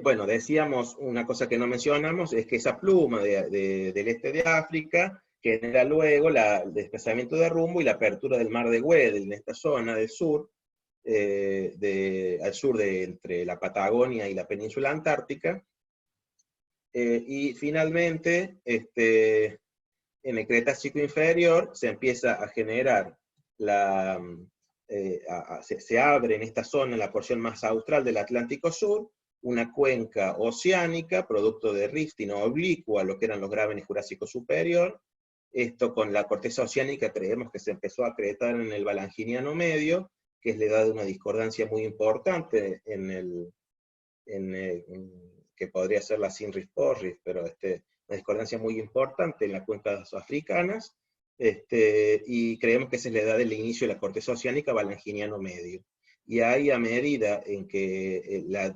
bueno, decíamos, una cosa que no mencionamos, es que esa pluma del este de África genera luego el desplazamiento de rumbo y la apertura del mar de Weddell en esta zona del sur, al sur entre la Patagonia y la península antártica, y finalmente, en el Cretácico inferior se empieza a generar se abre en esta zona, en la porción más austral del Atlántico Sur, una cuenca oceánica, producto de rifting oblicua a lo que eran los grábenes Jurásico Superior. Esto con la corteza oceánica creemos que se empezó a acretar en el Valanginiano Medio, que es la edad de una discordancia muy importante que podría ser la Sinriff-Porriff, pero una discordancia muy importante en las cuencas africanas, y creemos que esa es la edad del inicio de la corteza oceánica Valanginiano Medio. Y ahí, a medida en que la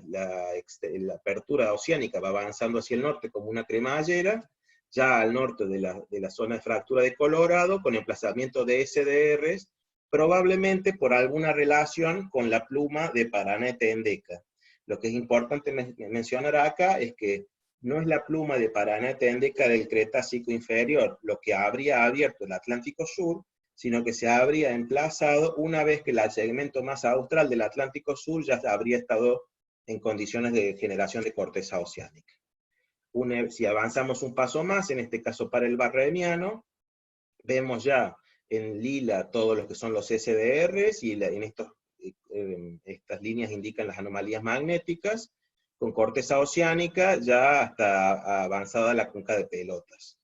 apertura oceánica va avanzando hacia el norte como una cremallera, ya al norte de la zona de fractura de Colorado, con emplazamiento de SDRs, probablemente por alguna relación con la pluma de Paraná y Tendeca. Lo que es importante mencionar acá es que no es la pluma de Paraná y Tendeca del Cretácico inferior lo que habría abierto el Atlántico Sur, sino que se habría emplazado una vez que el segmento más austral del Atlántico Sur ya habría estado en condiciones de generación de corteza oceánica. Si avanzamos un paso más, en este caso para el Barremiano, vemos ya en lila todos los que son los SDRs, y estas líneas indican las anomalías magnéticas, con corteza oceánica ya hasta avanzada la cuenca de pelotas.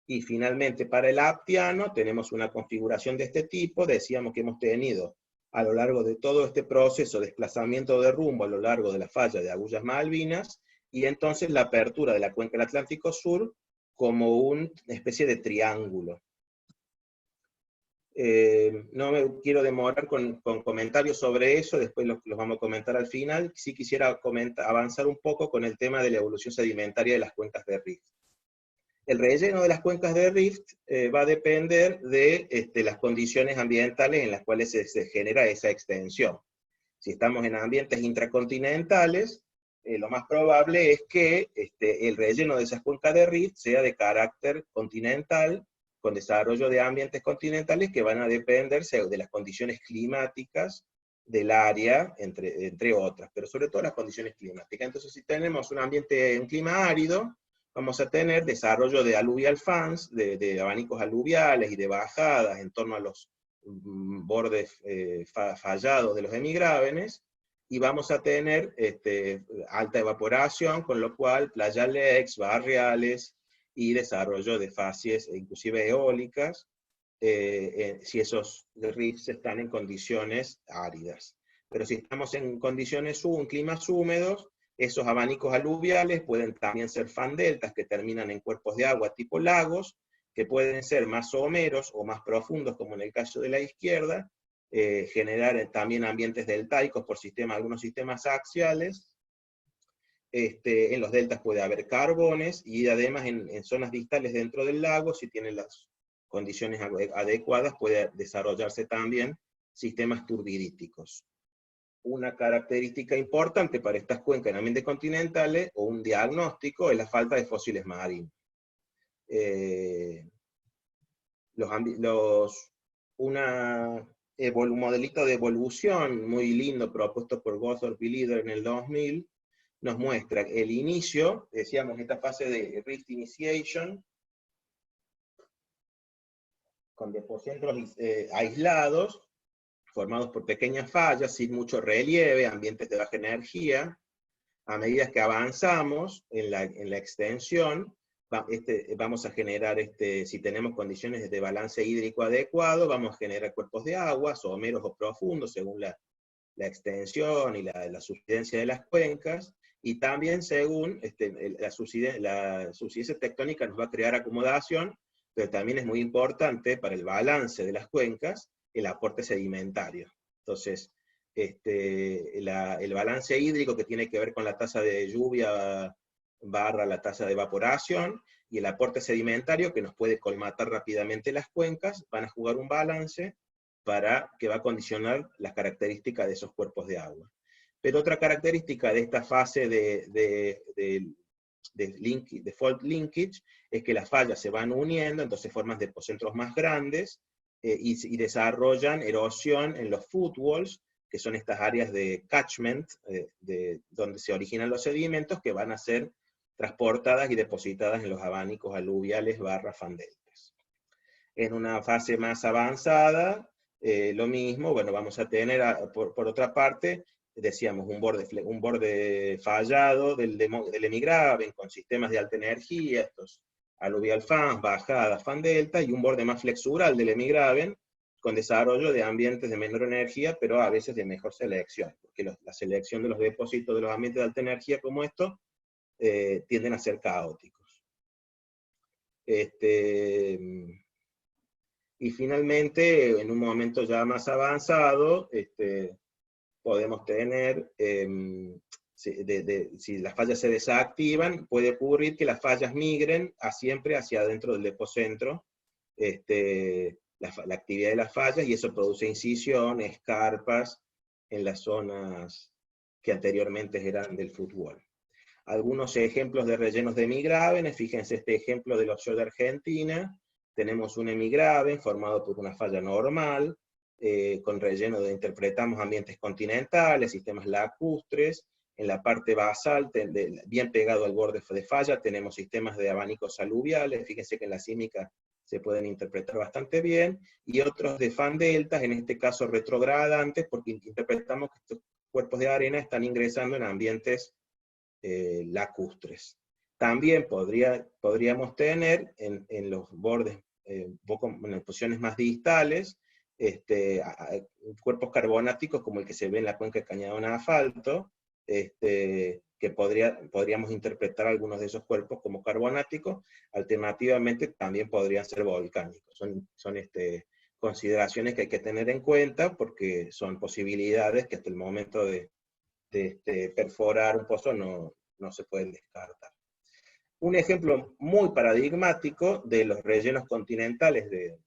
Y finalmente para el aptiano tenemos una configuración de este tipo. Decíamos que hemos tenido a lo largo de todo este proceso desplazamiento de rumbo a lo largo de la falla de Agullas Malvinas, y entonces la apertura de la cuenca del Atlántico Sur como una especie de triángulo. No me quiero demorar con comentarios sobre eso, después los vamos a comentar al final. Sí quisiera avanzar un poco con el tema de la evolución sedimentaria de las cuencas de rift. El relleno de las cuencas de rift va a depender de las condiciones ambientales en las cuales se genera esa extensión. Si estamos en ambientes intracontinentales, lo más probable es que el relleno de esas cuencas de rift sea de carácter continental, con desarrollo de ambientes continentales que van a depender de las condiciones climáticas del área, entre otras, pero sobre todo las condiciones climáticas. Entonces, si tenemos un clima árido, vamos a tener desarrollo de alluvial fans, de abanicos aluviales y de bajadas en torno a los bordes fallados de los hemigrábenes, y vamos a tener alta evaporación, con lo cual playales, barriales, y desarrollo de facies, inclusive eólicas, si esos rifts están en condiciones áridas. Pero si estamos en condiciones, en climas húmedos, esos abanicos aluviales pueden también ser fandeltas que terminan en cuerpos de agua tipo lagos, que pueden ser más someros o más profundos, como en el caso de la izquierda, generar también ambientes deltaicos por algunos sistemas axiales. En los deltas puede haber carbones, y además en zonas distales dentro del lago, si tienen las condiciones adecuadas, puede desarrollarse también sistemas turbidíticos. Una característica importante para estas cuencas en ambientes continentales, o un diagnóstico, es la falta de fósiles marinos. Un modelito de evolución muy lindo propuesto por Gothorp y Leader en el 2000, nos muestra el inicio, decíamos, esta fase de rift initiation, con depocentros aislados, formados por pequeñas fallas, sin mucho relieve, ambientes de baja energía. A medida que avanzamos en la extensión, vamos a generar, si tenemos condiciones de balance hídrico adecuado, vamos a generar cuerpos de agua, someros o profundos, según la extensión y la subsidencia de las cuencas, y también según la subsidencia tectónica nos va a crear acomodación, pero también es muy importante para el balance de las cuencas el aporte sedimentario. Entonces, el balance hídrico, que tiene que ver con la tasa de lluvia barra la tasa de evaporación, y el aporte sedimentario, que nos puede colmatar rápidamente las cuencas, van a jugar un balance que va a condicionar las características de esos cuerpos de agua. Pero otra característica de esta fase de fault linkage es que las fallas se van uniendo, entonces forman depocentros más grandes, y desarrollan erosión en los footwalls, que son estas áreas de catchment, donde se originan los sedimentos, que van a ser transportadas y depositadas en los abanicos aluviales barra fandeltas. En una fase más avanzada, lo mismo, bueno, vamos a tener, por otra parte, decíamos, un borde fallado del hemigraben, con sistemas de alta energía, estos aluvial fans, bajadas, fan delta, y un borde más flexural del hemigraben, con desarrollo de ambientes de menor energía, pero a veces de mejor selección, porque la selección de los depósitos de los ambientes de alta energía como estos tienden a ser caóticos. Y finalmente, en un momento ya más avanzado, podemos tener, si las fallas se desactivan, puede ocurrir que las fallas migren siempre hacia adentro del depocentro, la actividad de las fallas, y eso produce incisiones, carpas, en las zonas que anteriormente eran del footwall. Algunos ejemplos de rellenos de hemigrábenes, fíjense este ejemplo del offshore de Argentina. Tenemos un hemigraben formado por una falla normal, con relleno interpretamos ambientes continentales, sistemas lacustres. En la parte basal, bien pegado al borde de falla, tenemos sistemas de abanicos aluviales. Fíjense que en la sísmica se pueden interpretar bastante bien, y otros de fan deltas, en este caso retrogradantes, porque interpretamos que estos cuerpos de arena están ingresando en ambientes lacustres. También podríamos tener en los bordes, un poco en las posiciones más distales, cuerpos carbonáticos como el que se ve en la cuenca de Cañadón a Asfalto, que podríamos interpretar algunos de esos cuerpos como carbonáticos. Alternativamente también podrían ser volcánicos. Son consideraciones que hay que tener en cuenta, porque son posibilidades que hasta el momento de perforar un pozo no se pueden descartar. Un ejemplo muy paradigmático de los rellenos continentales de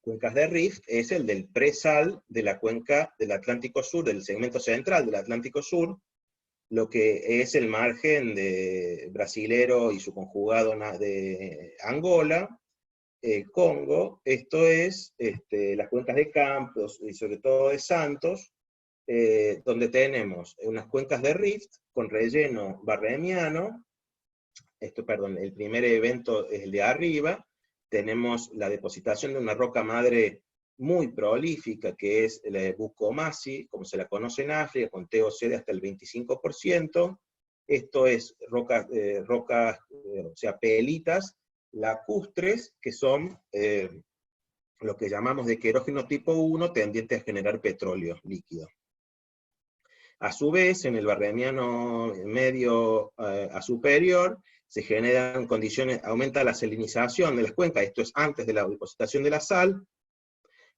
cuencas de rift es el del presal de la cuenca del Atlántico Sur, del segmento central del Atlántico Sur, lo que es el margen de brasilero y su conjugado de Angola, Congo. Esto es las cuencas de Campos y sobre todo de Santos, donde tenemos unas cuencas de rift con relleno barremiano. El primer evento es el de arriba. Tenemos la depositación de una roca madre muy prolífica, que es la de Bukomasi, como se la conoce en África, con TOC de hasta el 25%. Esto es rocas, o sea, pelitas lacustres, que son lo que llamamos de querógeno tipo 1, tendientes a generar petróleo líquido. A su vez, en el barremiano medio a superior, se generan condiciones, aumenta la salinización de las cuencas, esto es antes de la depositación de la sal,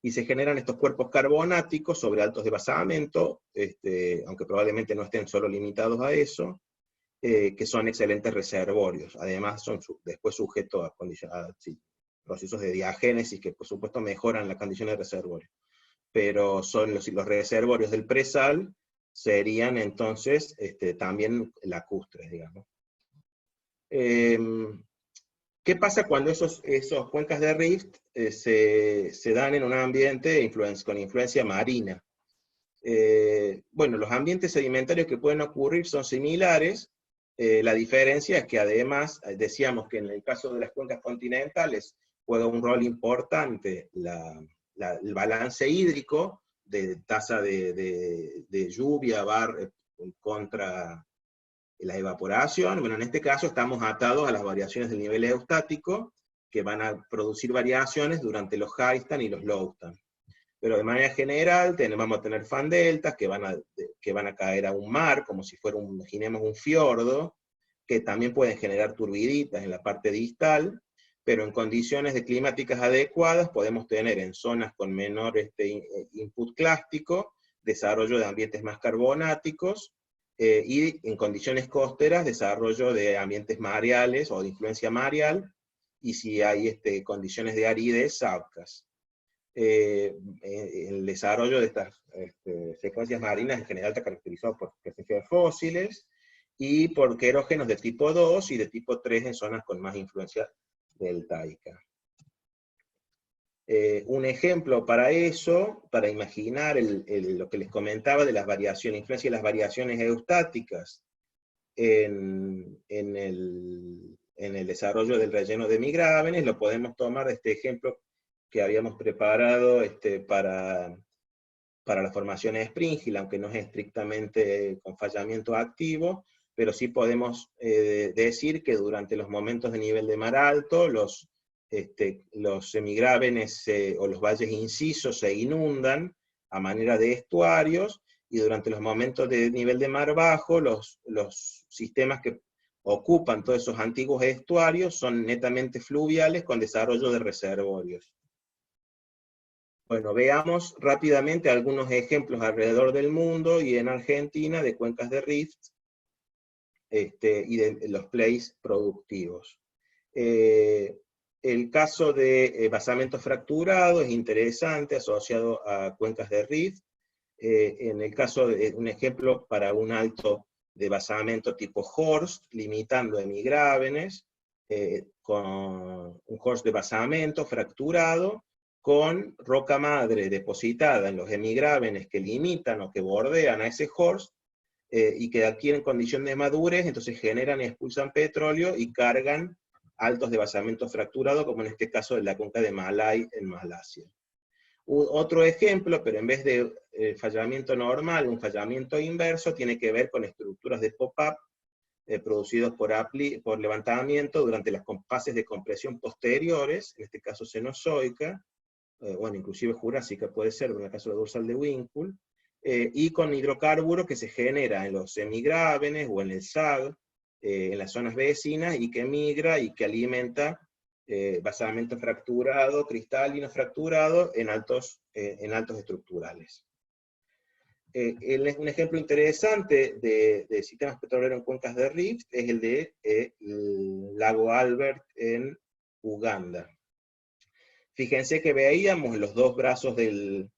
y se generan estos cuerpos carbonáticos sobre altos de basamento, aunque probablemente no estén solo limitados a eso, que son excelentes reservorios. Además son después sujetos a procesos de diagénesis que por supuesto mejoran las condiciones de reservorio. Pero son los reservorios del presal, serían entonces también lacustres, digamos. ¿Qué pasa cuando esos cuencas de rift se dan en un ambiente con influencia marina? Bueno, los ambientes sedimentarios que pueden ocurrir son similares. La diferencia es que además, decíamos que en el caso de las cuencas continentales juega un rol importante el balance hídrico, de tasa de lluvia, contra la evaporación. Bueno, en este caso estamos atados a las variaciones del nivel eustático, que van a producir variaciones durante los high stand y los low stand. Pero de manera general vamos a tener fan deltas que van a caer a un mar, como si fuera imaginemos un fiordo, que también pueden generar turbiditas en la parte distal, pero en condiciones climáticas adecuadas podemos tener en zonas con menor input clástico, desarrollo de ambientes más carbonáticos, y en condiciones costeras, desarrollo de ambientes mareales o de influencia mareal, y si hay condiciones de aridez, saucas. El desarrollo de estas secuencias marinas en general está caracterizado por presencia de fósiles, y por querógenos de tipo 2 y de tipo 3 en zonas con más influencia deltaica. Un ejemplo para eso, para imaginar lo que les comentaba de las variaciones, influencia de las variaciones eustáticas en el desarrollo del relleno de migrávenes, lo podemos tomar de este ejemplo que habíamos preparado para la formación de Springhill, aunque no es estrictamente con fallamiento activo, pero sí podemos decir que durante los momentos de nivel de mar alto, los semigrávenes o los valles incisos se inundan a manera de estuarios, y durante los momentos de nivel de mar bajo, los sistemas que ocupan todos esos antiguos estuarios son netamente fluviales con desarrollo de reservorios. Bueno, veamos rápidamente algunos ejemplos alrededor del mundo y en Argentina de cuencas de rift y de los plays productivos. El caso de basamento fracturado es interesante, asociado a cuencas de rift. En el caso de un ejemplo para un alto de basamento tipo Horst, limitando hemigrávenes, con un Horst de basamento fracturado, con roca madre depositada en los hemigrávenes que limitan o que bordean a ese Horst, y que adquieren condición de madurez, entonces generan y expulsan petróleo y cargan altos de basamiento fracturado, como en este caso de la cuenca de Malay en Malasia. Otro ejemplo, pero en vez de fallamiento normal, un fallamiento inverso, tiene que ver con estructuras de pop-up producidos por levantamiento durante las fases de compresión posteriores, en este caso cenozoica, bueno, inclusive jurásica puede ser, en el caso de la dorsal de Winkle, y con hidrocarburo que se genera en los semigrábenes o en el SAG, en las zonas vecinas, y que migra y que alimenta basamento fracturado, cristalino fracturado, en altos estructurales. Un ejemplo interesante de sistemas petroleros en cuencas de rift es el de el lago Albert en Uganda. Fíjense que veíamos los dos brazos del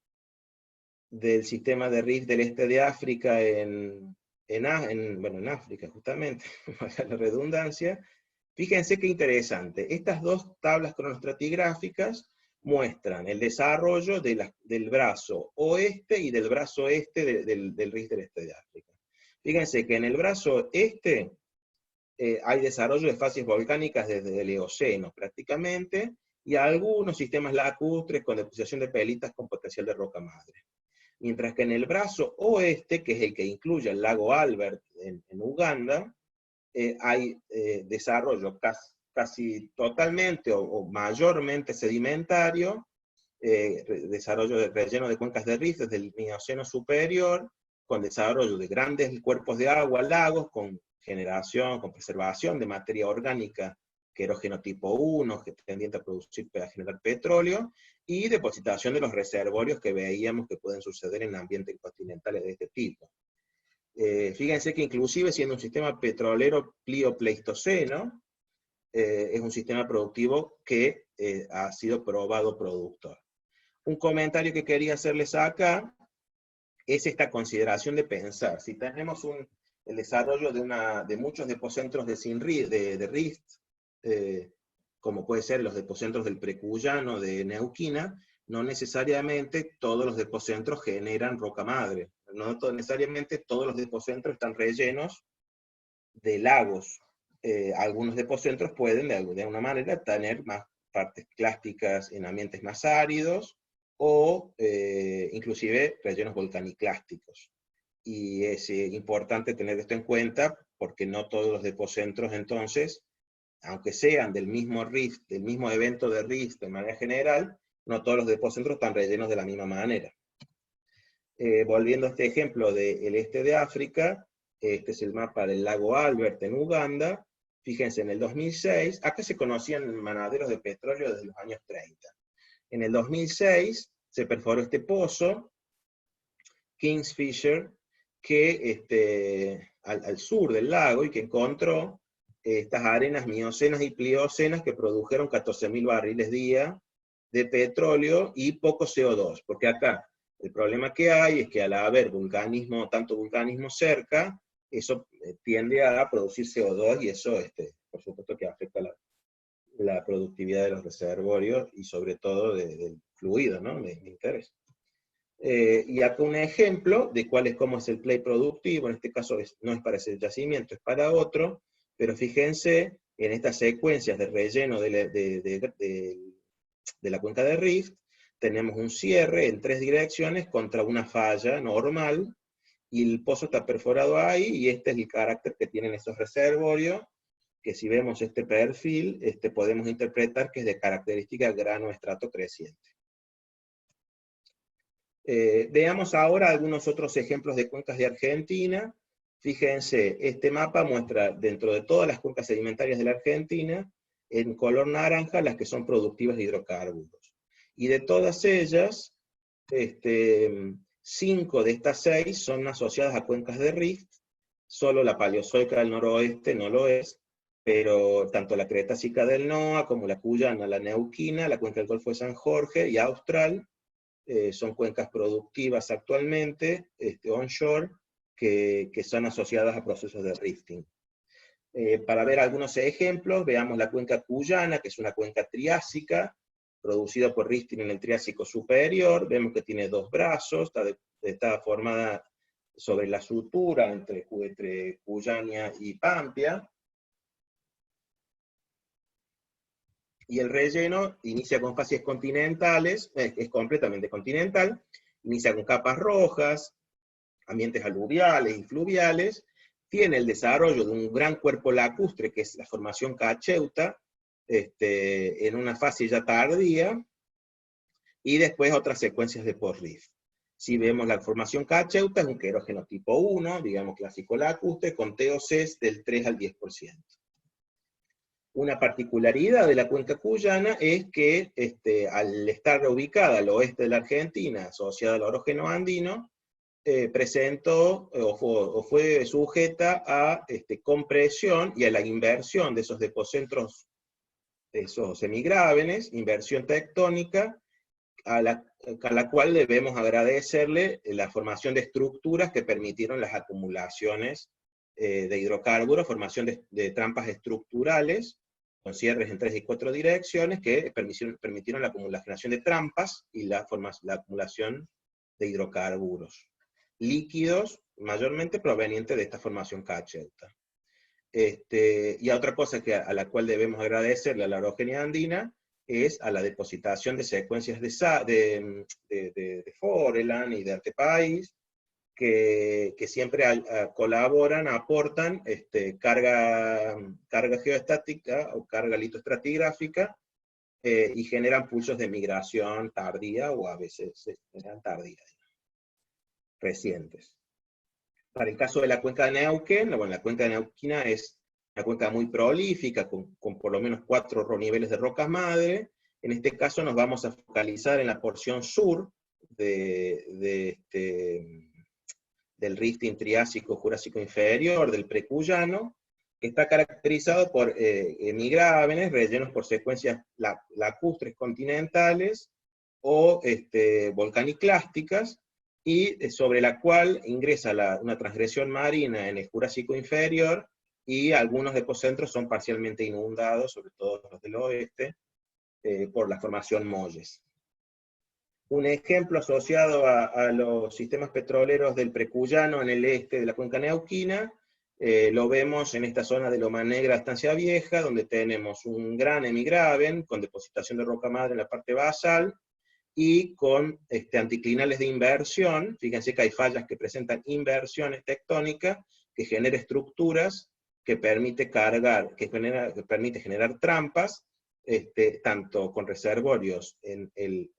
sistema de rift del este de África en África justamente, valga la redundancia. Fíjense qué interesante. Estas dos tablas cronoestratigráficas muestran el desarrollo del brazo oeste y del brazo este del rift del este de África. Fíjense que en el brazo este hay desarrollo de fases volcánicas desde el Eoceno prácticamente, y algunos sistemas lacustres con deposición de pelitas con potencial de roca madre. Mientras que en el brazo oeste, que es el que incluye el lago Albert en Uganda, hay desarrollo casi totalmente o mayormente sedimentario, desarrollo de relleno de cuencas de rift desde el Mioceno superior, con desarrollo de grandes cuerpos de agua, lagos, con generación, con preservación de materia orgánica querógeno tipo 1, que tendiente a generar petróleo, y depositación de los reservorios que veíamos que pueden suceder en ambientes continentales de este tipo. Fíjense que inclusive siendo un sistema petrolero pliopleistoceno, es un sistema productivo que ha sido probado productor. Un comentario que quería hacerles acá es esta consideración de pensar. Si tenemos el desarrollo de muchos depocentros de rift, como puede ser los depocentros del Precuyano de Neuquina, no necesariamente todos los depocentros generan roca madre. No necesariamente todos los depocentros están rellenos de lagos. Algunos depocentros pueden, de alguna manera, tener más partes clásticas en ambientes más áridos, o inclusive rellenos volcaniclásticos. Y es importante tener esto en cuenta, porque no todos los depocentros, entonces, aunque sean del mismo rift, del mismo evento de rift de manera general, no todos los depocentros están rellenos de la misma manera. Volviendo a este ejemplo del este de África, este es el mapa del lago Albert en Uganda. Fíjense, en el 2006, acá se conocían manaderos de petróleo desde los años 30. En el 2006 se perforó este pozo, Kingsfisher, que al sur del lago, y que encontró estas arenas miocenas y pliocenas que produjeron 14.000 barriles día de petróleo y poco CO2, porque acá el problema que hay es que al haber tanto vulcanismo cerca, eso tiende a producir CO2, y eso por supuesto que afecta la productividad de los reservorios y sobre todo del fluido, ¿no? Me interesa. Y acá un ejemplo de cómo es el play productivo. En este caso no es para ese yacimiento, es para otro, pero fíjense en estas secuencias de relleno de la cuenca de rift. Tenemos un cierre en 3 direcciones contra una falla normal, y el pozo está perforado ahí, y este es el carácter que tienen esos reservorios, que si vemos este perfil, podemos interpretar que es de característica grano-estrato creciente. Veamos ahora algunos otros ejemplos de cuencas de Argentina. Fíjense, este mapa muestra dentro de todas las cuencas sedimentarias de la Argentina, en color naranja, las que son productivas de hidrocarburos. Y de todas ellas, 5 de estas 6 son asociadas a cuencas de rift. Solo la paleozoica del noroeste no lo es, pero tanto la Cretácica del NOA, como la Cuyana, la Neuquina, la cuenca del Golfo de San Jorge y Austral, son cuencas productivas actualmente, onshore, que son asociadas a procesos de rifting. Para ver algunos ejemplos, veamos la cuenca Cuyana, que es una cuenca triásica, producida por rifting en el Triásico superior. Vemos que tiene 2 brazos, está formada sobre la sutura entre Cuyana y Pampia. y el relleno inicia con facies continentales, es completamente continental, inicia con capas rojas, ambientes aluviales y fluviales, tiene el desarrollo de un gran cuerpo lacustre, que es la formación cacheuta, en una fase ya tardía, y después otras secuencias de post-rift. Si vemos la formación cacheuta, es un querógeno tipo 1, digamos clásico lacustre, con TOCs del 3 al 10%. Una particularidad de la cuenca cuyana es que al estar ubicada al oeste de la Argentina, asociada al orógeno andino, presentó o fue sujeta a compresión y a la inversión de esos depocentros, esos semigrábenes, inversión tectónica, a la cual debemos agradecerle la formación de estructuras que permitieron las acumulaciones de hidrocarburos, formación de trampas estructurales, con cierres en 3 y 4 direcciones, que permitieron la generación de trampas y la acumulación de hidrocarburos líquidos, mayormente provenientes de esta formación cacheuta. Y otra cosa a la cual debemos agradecerle a la orogenia andina es a la depositación de secuencias de Foreland y de Artepaís, que siempre colaboran, aportan carga geoestática o carga litoestratigráfica, y generan pulsos de migración tardía, o a veces generan tardía, recientes. Para el caso de la cuenca de Neuquén, bueno, la cuenca de Neuquina es una cuenca muy prolífica, con por lo menos 4 niveles de rocas madre. En este caso nos vamos a focalizar en la porción sur del rifting triásico jurásico inferior, del precuyano, que está caracterizado por hemigrábenes rellenos por secuencias lacustres continentales o volcaniclásticas, y sobre la cual ingresa una transgresión marina en el Jurásico inferior, y algunos depocentros son parcialmente inundados, sobre todo los del oeste, por la formación Molles. Un ejemplo asociado a los sistemas petroleros del Precuyano en el este de la cuenca neuquina, lo vemos en esta zona de Loma Negra, Estancia Vieja, donde tenemos un gran hemigraben con depositación de roca madre en la parte basal, y con anticlinales de inversión. Fíjense que hay fallas que presentan inversiones tectónicas, que generan estructuras que permite generar trampas, tanto con reservorios en el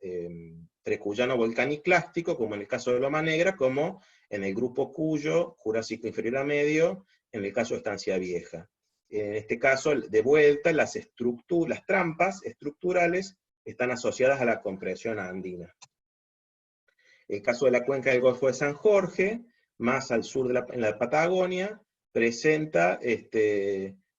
precuyano volcaniclástico, como en el caso de Loma Negra, como en el grupo Cuyo, Jurásico inferior a medio, en el caso de Estancia Vieja. En este caso, de vuelta, las trampas estructurales están asociadas a la compresión andina. El caso de la cuenca del Golfo de San Jorge, más al sur en la Patagonia, presenta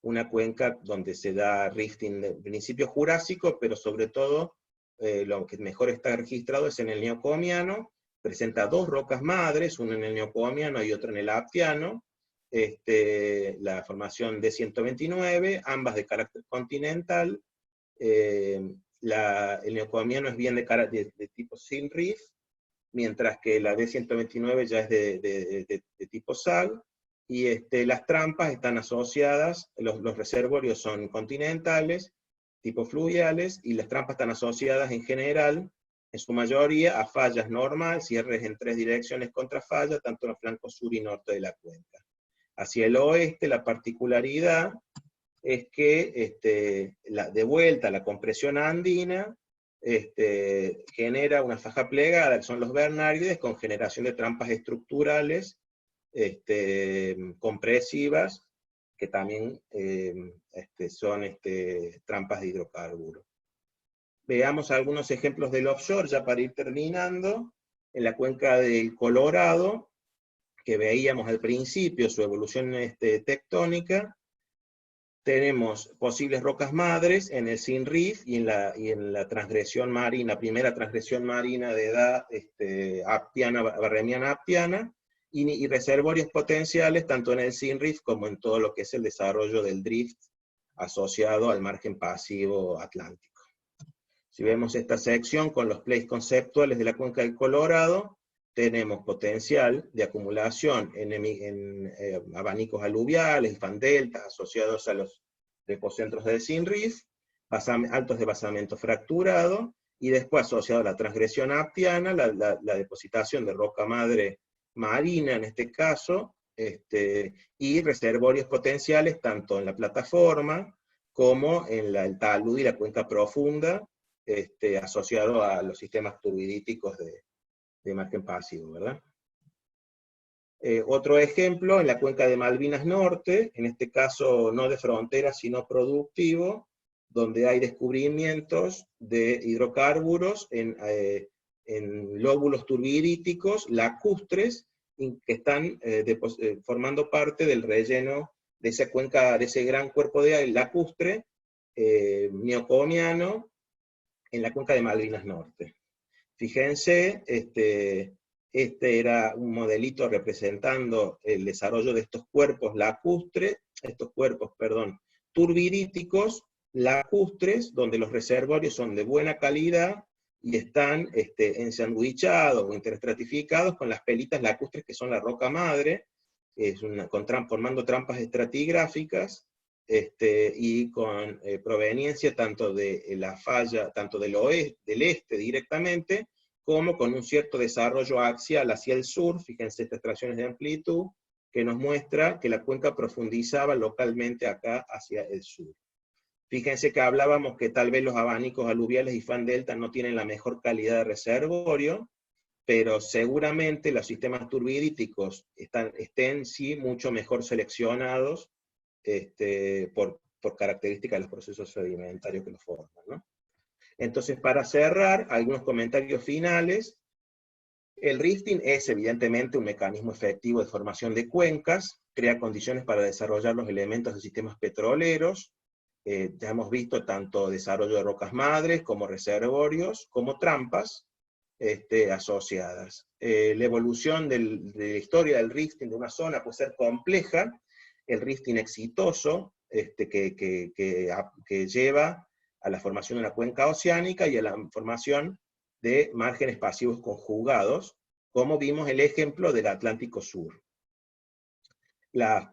una cuenca donde se da rifting de principio jurásico, pero sobre todo lo que mejor está registrado es en el neocomiano. Presenta 2 rocas madres, una en el neocomiano y otra en el aptiano, la formación D129, ambas de carácter continental. El neocomiano es bien de tipo sin riff, mientras que la D129 ya es de tipo SAG, y las trampas están asociadas, los reservorios son continentales, tipo fluviales, y las trampas están asociadas en general, en su mayoría, a fallas normales, cierres en 3 direcciones contra falla, tanto en los flancos sur y norte de la cuenca. Hacia el oeste, la particularidad es que de vuelta la compresión andina genera una faja plegada, que son los Bernardides, con generación de trampas estructurales compresivas, que también son trampas de hidrocarburos. Veamos algunos ejemplos del offshore, ya para ir terminando. En la cuenca del Colorado, que veíamos al principio su evolución tectónica, tenemos posibles rocas madres en el Sin Reef y en la transgresión marina, primera transgresión marina de edad aptiana, barremiana aptiana, y reservorios potenciales tanto en el Sin Reef como en todo lo que es el desarrollo del drift asociado al margen pasivo atlántico. Si vemos esta sección con los plays conceptuales de la cuenca del Colorado, tenemos potencial de acumulación en abanicos aluviales y fandeltas asociados a los depocentros del Sin Reef, altos de basamento fracturado, y después asociado a la transgresión aptiana, la depositación de roca madre marina en este caso, y reservorios potenciales tanto en la plataforma como en el talud y la cuenca profunda, asociado a los sistemas turbidíticos de margen pasivo, ¿verdad? Otro ejemplo, en la cuenca de Malvinas Norte, en este caso no de frontera, sino productivo, donde hay descubrimientos de hidrocarburos en lóbulos turbidíticos lacustres, que están formando parte del relleno de esa cuenca, de ese gran cuerpo de aire lacustre, neocomiano, en la cuenca de Malvinas Norte. Fíjense, este era un modelito representando el desarrollo de estos cuerpos lacustres, turbidíticos lacustres, donde los reservorios son de buena calidad y están ensandwichados o interestratificados con las pelitas lacustres que son la roca madre, formando trampas estratigráficas, y con proveniencia tanto de la falla, tanto del este directamente, como con un cierto desarrollo axial hacia el sur. Fíjense estas tracciones de amplitud, que nos muestra que la cuenca profundizaba localmente acá hacia el sur. Fíjense que hablábamos que tal vez los abanicos aluviales y fan delta no tienen la mejor calidad de reservorio, pero seguramente los sistemas turbidíticos estén sí mucho mejor seleccionados por características de los procesos sedimentarios que los forman, ¿no? Entonces, para cerrar, algunos comentarios finales. El rifting es evidentemente un mecanismo efectivo de formación de cuencas, crea condiciones para desarrollar los elementos de sistemas petroleros. Ya hemos visto tanto desarrollo de rocas madres, como reservorios, como trampas asociadas. La evolución de la historia del rifting de una zona puede ser compleja. El rifting exitoso, que lleva a la formación de una cuenca oceánica y a la formación de márgenes pasivos conjugados, como vimos el ejemplo del Atlántico Sur. Las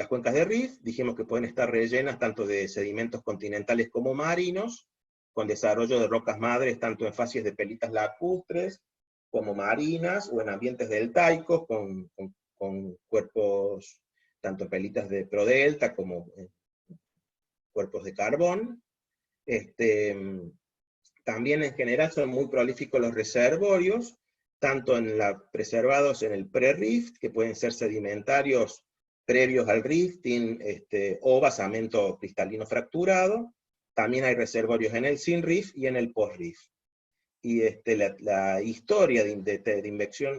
cuencas de rift, dijimos que pueden estar rellenas tanto de sedimentos continentales como marinos, con desarrollo de rocas madres tanto en facies de pelitas lacustres, como marinas, o en ambientes deltaicos, con cuerpos, tanto pelitas de prodelta como cuerpos de carbón. También en general son muy prolíficos los reservorios, tanto preservados en el pre-rift, que pueden ser sedimentarios previos al rifting, o basamento cristalino fracturado. También hay reservorios en el sin-rift y en el post-rift. Y la historia de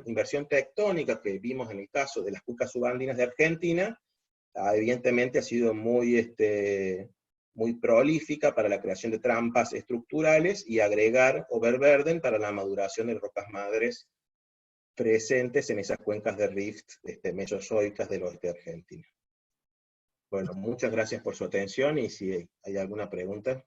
inversión tectónica que vimos en el caso de las cuencas subandinas de Argentina, evidentemente ha sido muy prolífica para la creación de trampas estructurales y agregar overburden para la maduración de rocas madres presentes en esas cuencas de rift mesozoicas del oeste argentino. Bueno, muchas gracias por su atención, y si hay alguna pregunta.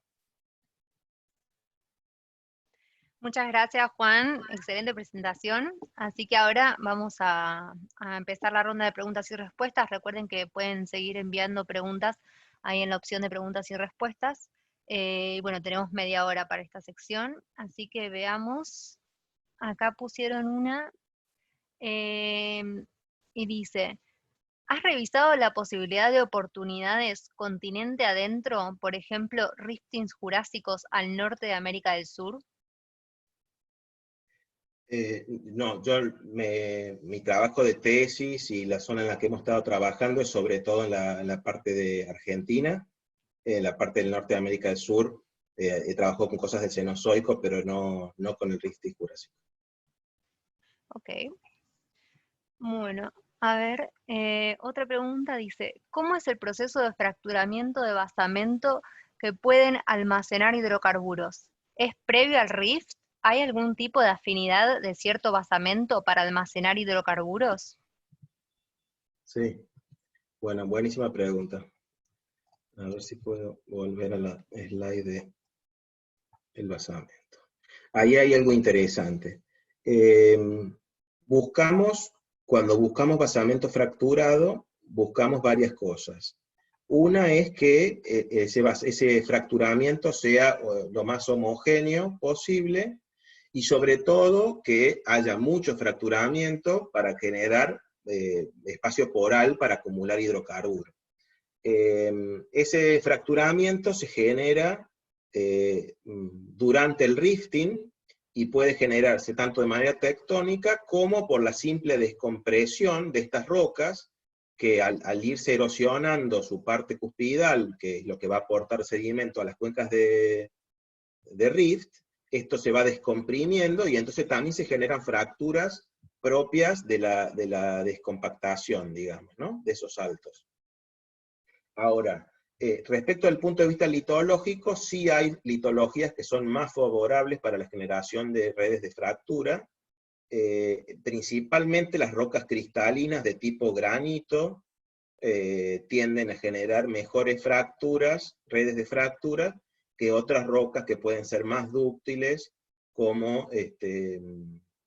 Muchas gracias, Juan. Excelente presentación. Así que ahora vamos a empezar la ronda de preguntas y respuestas. Recuerden que pueden seguir enviando preguntas ahí en la opción de preguntas y respuestas. Bueno, tenemos media hora para esta sección, así que veamos. Acá pusieron una y dice: ¿has revisado la posibilidad de oportunidades continente adentro, por ejemplo, riftings jurásicos al norte de América del Sur? No, mi trabajo de tesis y la zona en la que hemos estado trabajando es sobre todo en la parte de Argentina, en la parte del norte de América del Sur. He trabajado con cosas del Cenozoico, pero no con el rifting jurásico. Ok. Bueno, a ver, otra pregunta dice: ¿cómo es el proceso de fracturamiento de basamento que pueden almacenar hidrocarburos? ¿Es previo al rift? ¿Hay algún tipo de afinidad de cierto basamento para almacenar hidrocarburos? Sí, bueno, buenísima pregunta. A ver si puedo volver a la slide del basamento. Ahí hay algo interesante. Cuando buscamos basamento fracturado, buscamos varias cosas. Una es que ese fracturamiento sea lo más homogéneo posible, y sobre todo que haya mucho fracturamiento para generar espacio poral para acumular hidrocarburos. Ese fracturamiento se genera durante el rifting, y puede generarse tanto de manera tectónica como por la simple descompresión de estas rocas, que al irse erosionando su parte cuspidal, que es lo que va a aportar sedimento a las cuencas de rift, esto se va descomprimiendo, y entonces también se generan fracturas propias de la descompactación, digamos, ¿no? De esos saltos. Ahora, respecto al punto de vista litológico, sí hay litologías que son más favorables para la generación de redes de fractura, principalmente las rocas cristalinas de tipo granito tienden a generar mejores fracturas, redes de fractura, que otras rocas que pueden ser más dúctiles, como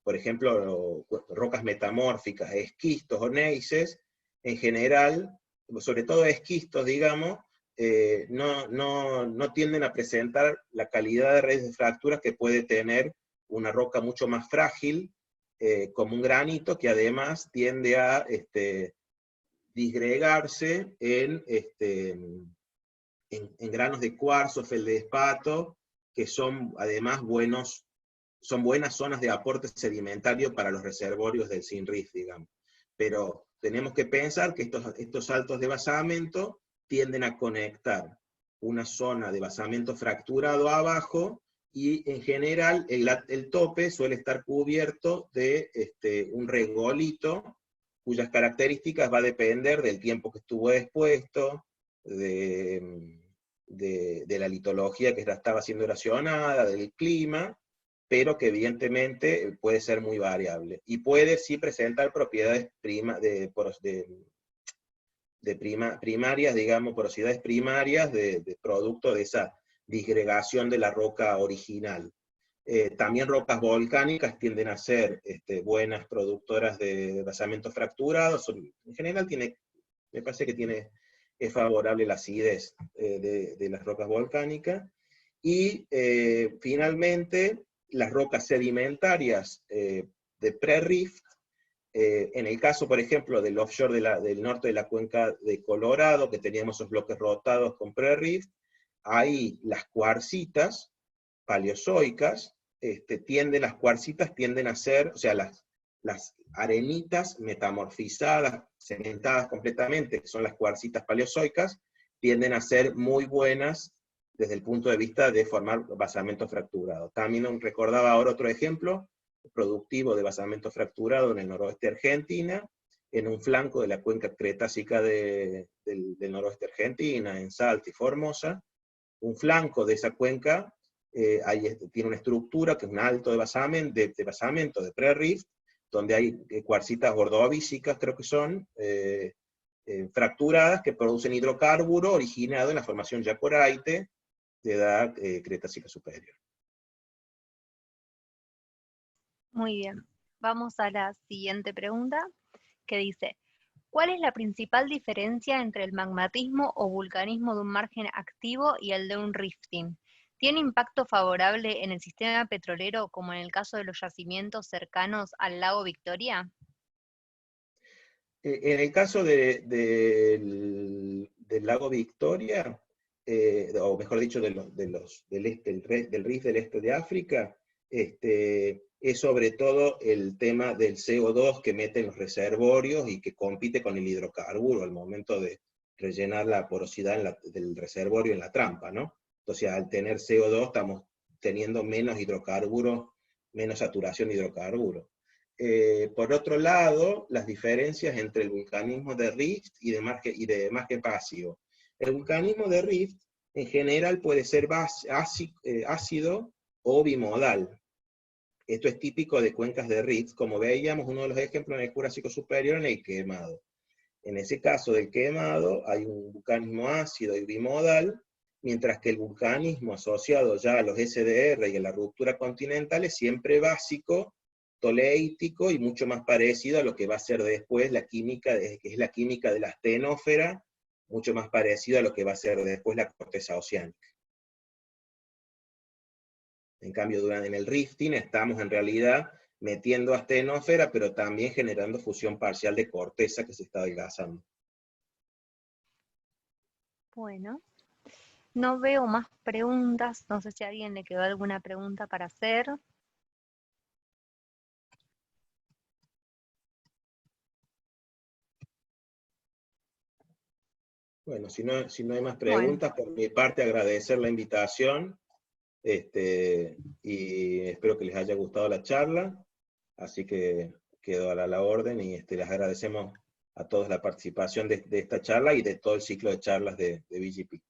por ejemplo rocas metamórficas, esquistos o gneisses. En general, sobre todo esquistos, digamos, no tienden a presentar la calidad de redes de fracturas que puede tener una roca mucho más frágil, como un granito, que además tiende a disgregarse en granos de cuarzo, feldespato, que son además son buenas zonas de aporte sedimentario para los reservorios del SINRIF, digamos. Pero tenemos que pensar que estos saltos de basamento tienden a conectar una zona de basamento fracturado abajo, y en general el tope suele estar cubierto de un regolito, cuyas características va a depender del tiempo que estuvo expuesto, de la litología que estaba siendo erosionada, del clima, pero que evidentemente puede ser muy variable. Y puede sí presentar propiedades primarias, digamos, porosidades primarias de producto de esa disgregación de la roca original. También rocas volcánicas tienden a ser buenas productoras de basamento fracturado. En general me parece que es favorable la acidez de las rocas volcánicas. Y finalmente, las rocas sedimentarias de pre-rift, en el caso, por ejemplo, del offshore del norte de la cuenca de Colorado, que teníamos esos bloques rotados con pre-rift, ahí las cuarcitas paleozoicas, las cuarcitas tienden a ser, o sea, las arenitas metamorfizadas, cementadas completamente, que son las cuarcitas paleozoicas, tienden a ser muy buenas desde el punto de vista de formar basamento fracturado. También recordaba ahora otro ejemplo productivo de basamento fracturado en el noroeste de Argentina, en un flanco de la cuenca cretácica del noroeste de Argentina, en Salta y Formosa. Un flanco de esa cuenca tiene una estructura que es un alto de basamento de pre-rift, donde hay cuarcitas gordovísicas, creo que son, fracturadas, que producen hidrocarburo originado en la formación Yacoraite de edad Cretácica superior. Muy bien. Vamos a la siguiente pregunta, que dice: ¿cuál es la principal diferencia entre el magmatismo o vulcanismo de un margen activo y el de un rifting? ¿Tiene impacto favorable en el sistema petrolero, como en el caso de los yacimientos cercanos al lago Victoria? En el caso del lago Victoria, o mejor dicho, del rift del este de África, es sobre todo el tema del CO2 que mete en los reservorios y que compite con el hidrocarburo al momento de rellenar la porosidad del reservorio en la trampa, ¿no? Entonces, al tener CO2 estamos teniendo menos hidrocarburos, menos saturación de hidrocarburos. Por otro lado, las diferencias entre el vulcanismo de rift y de margen pasivo. El vulcanismo de rift, en general, puede ser ácido o bimodal. Esto es típico de cuencas de rift, como veíamos uno de los ejemplos en el Jurásico Superior, en el Quemado. En ese caso del Quemado hay un vulcanismo ácido y bimodal, mientras que el vulcanismo asociado ya a los SDR y a la ruptura continental es siempre básico, toleítico y mucho más parecido a lo que va a ser después la química, que es la química de la astenósfera mucho más parecido a lo que va a ser después la corteza oceánica. En cambio, en el rifting estamos en realidad metiendo astenosfera, pero también generando fusión parcial de corteza que se está adelgazando. Bueno, no veo más preguntas, no sé si a alguien le quedó alguna pregunta para hacer. Bueno, si no hay más preguntas, por mi parte agradecer la invitación, y espero que les haya gustado la charla, así que quedo a la orden, y les agradecemos a todos la participación de esta charla y de todo el ciclo de charlas de BGP.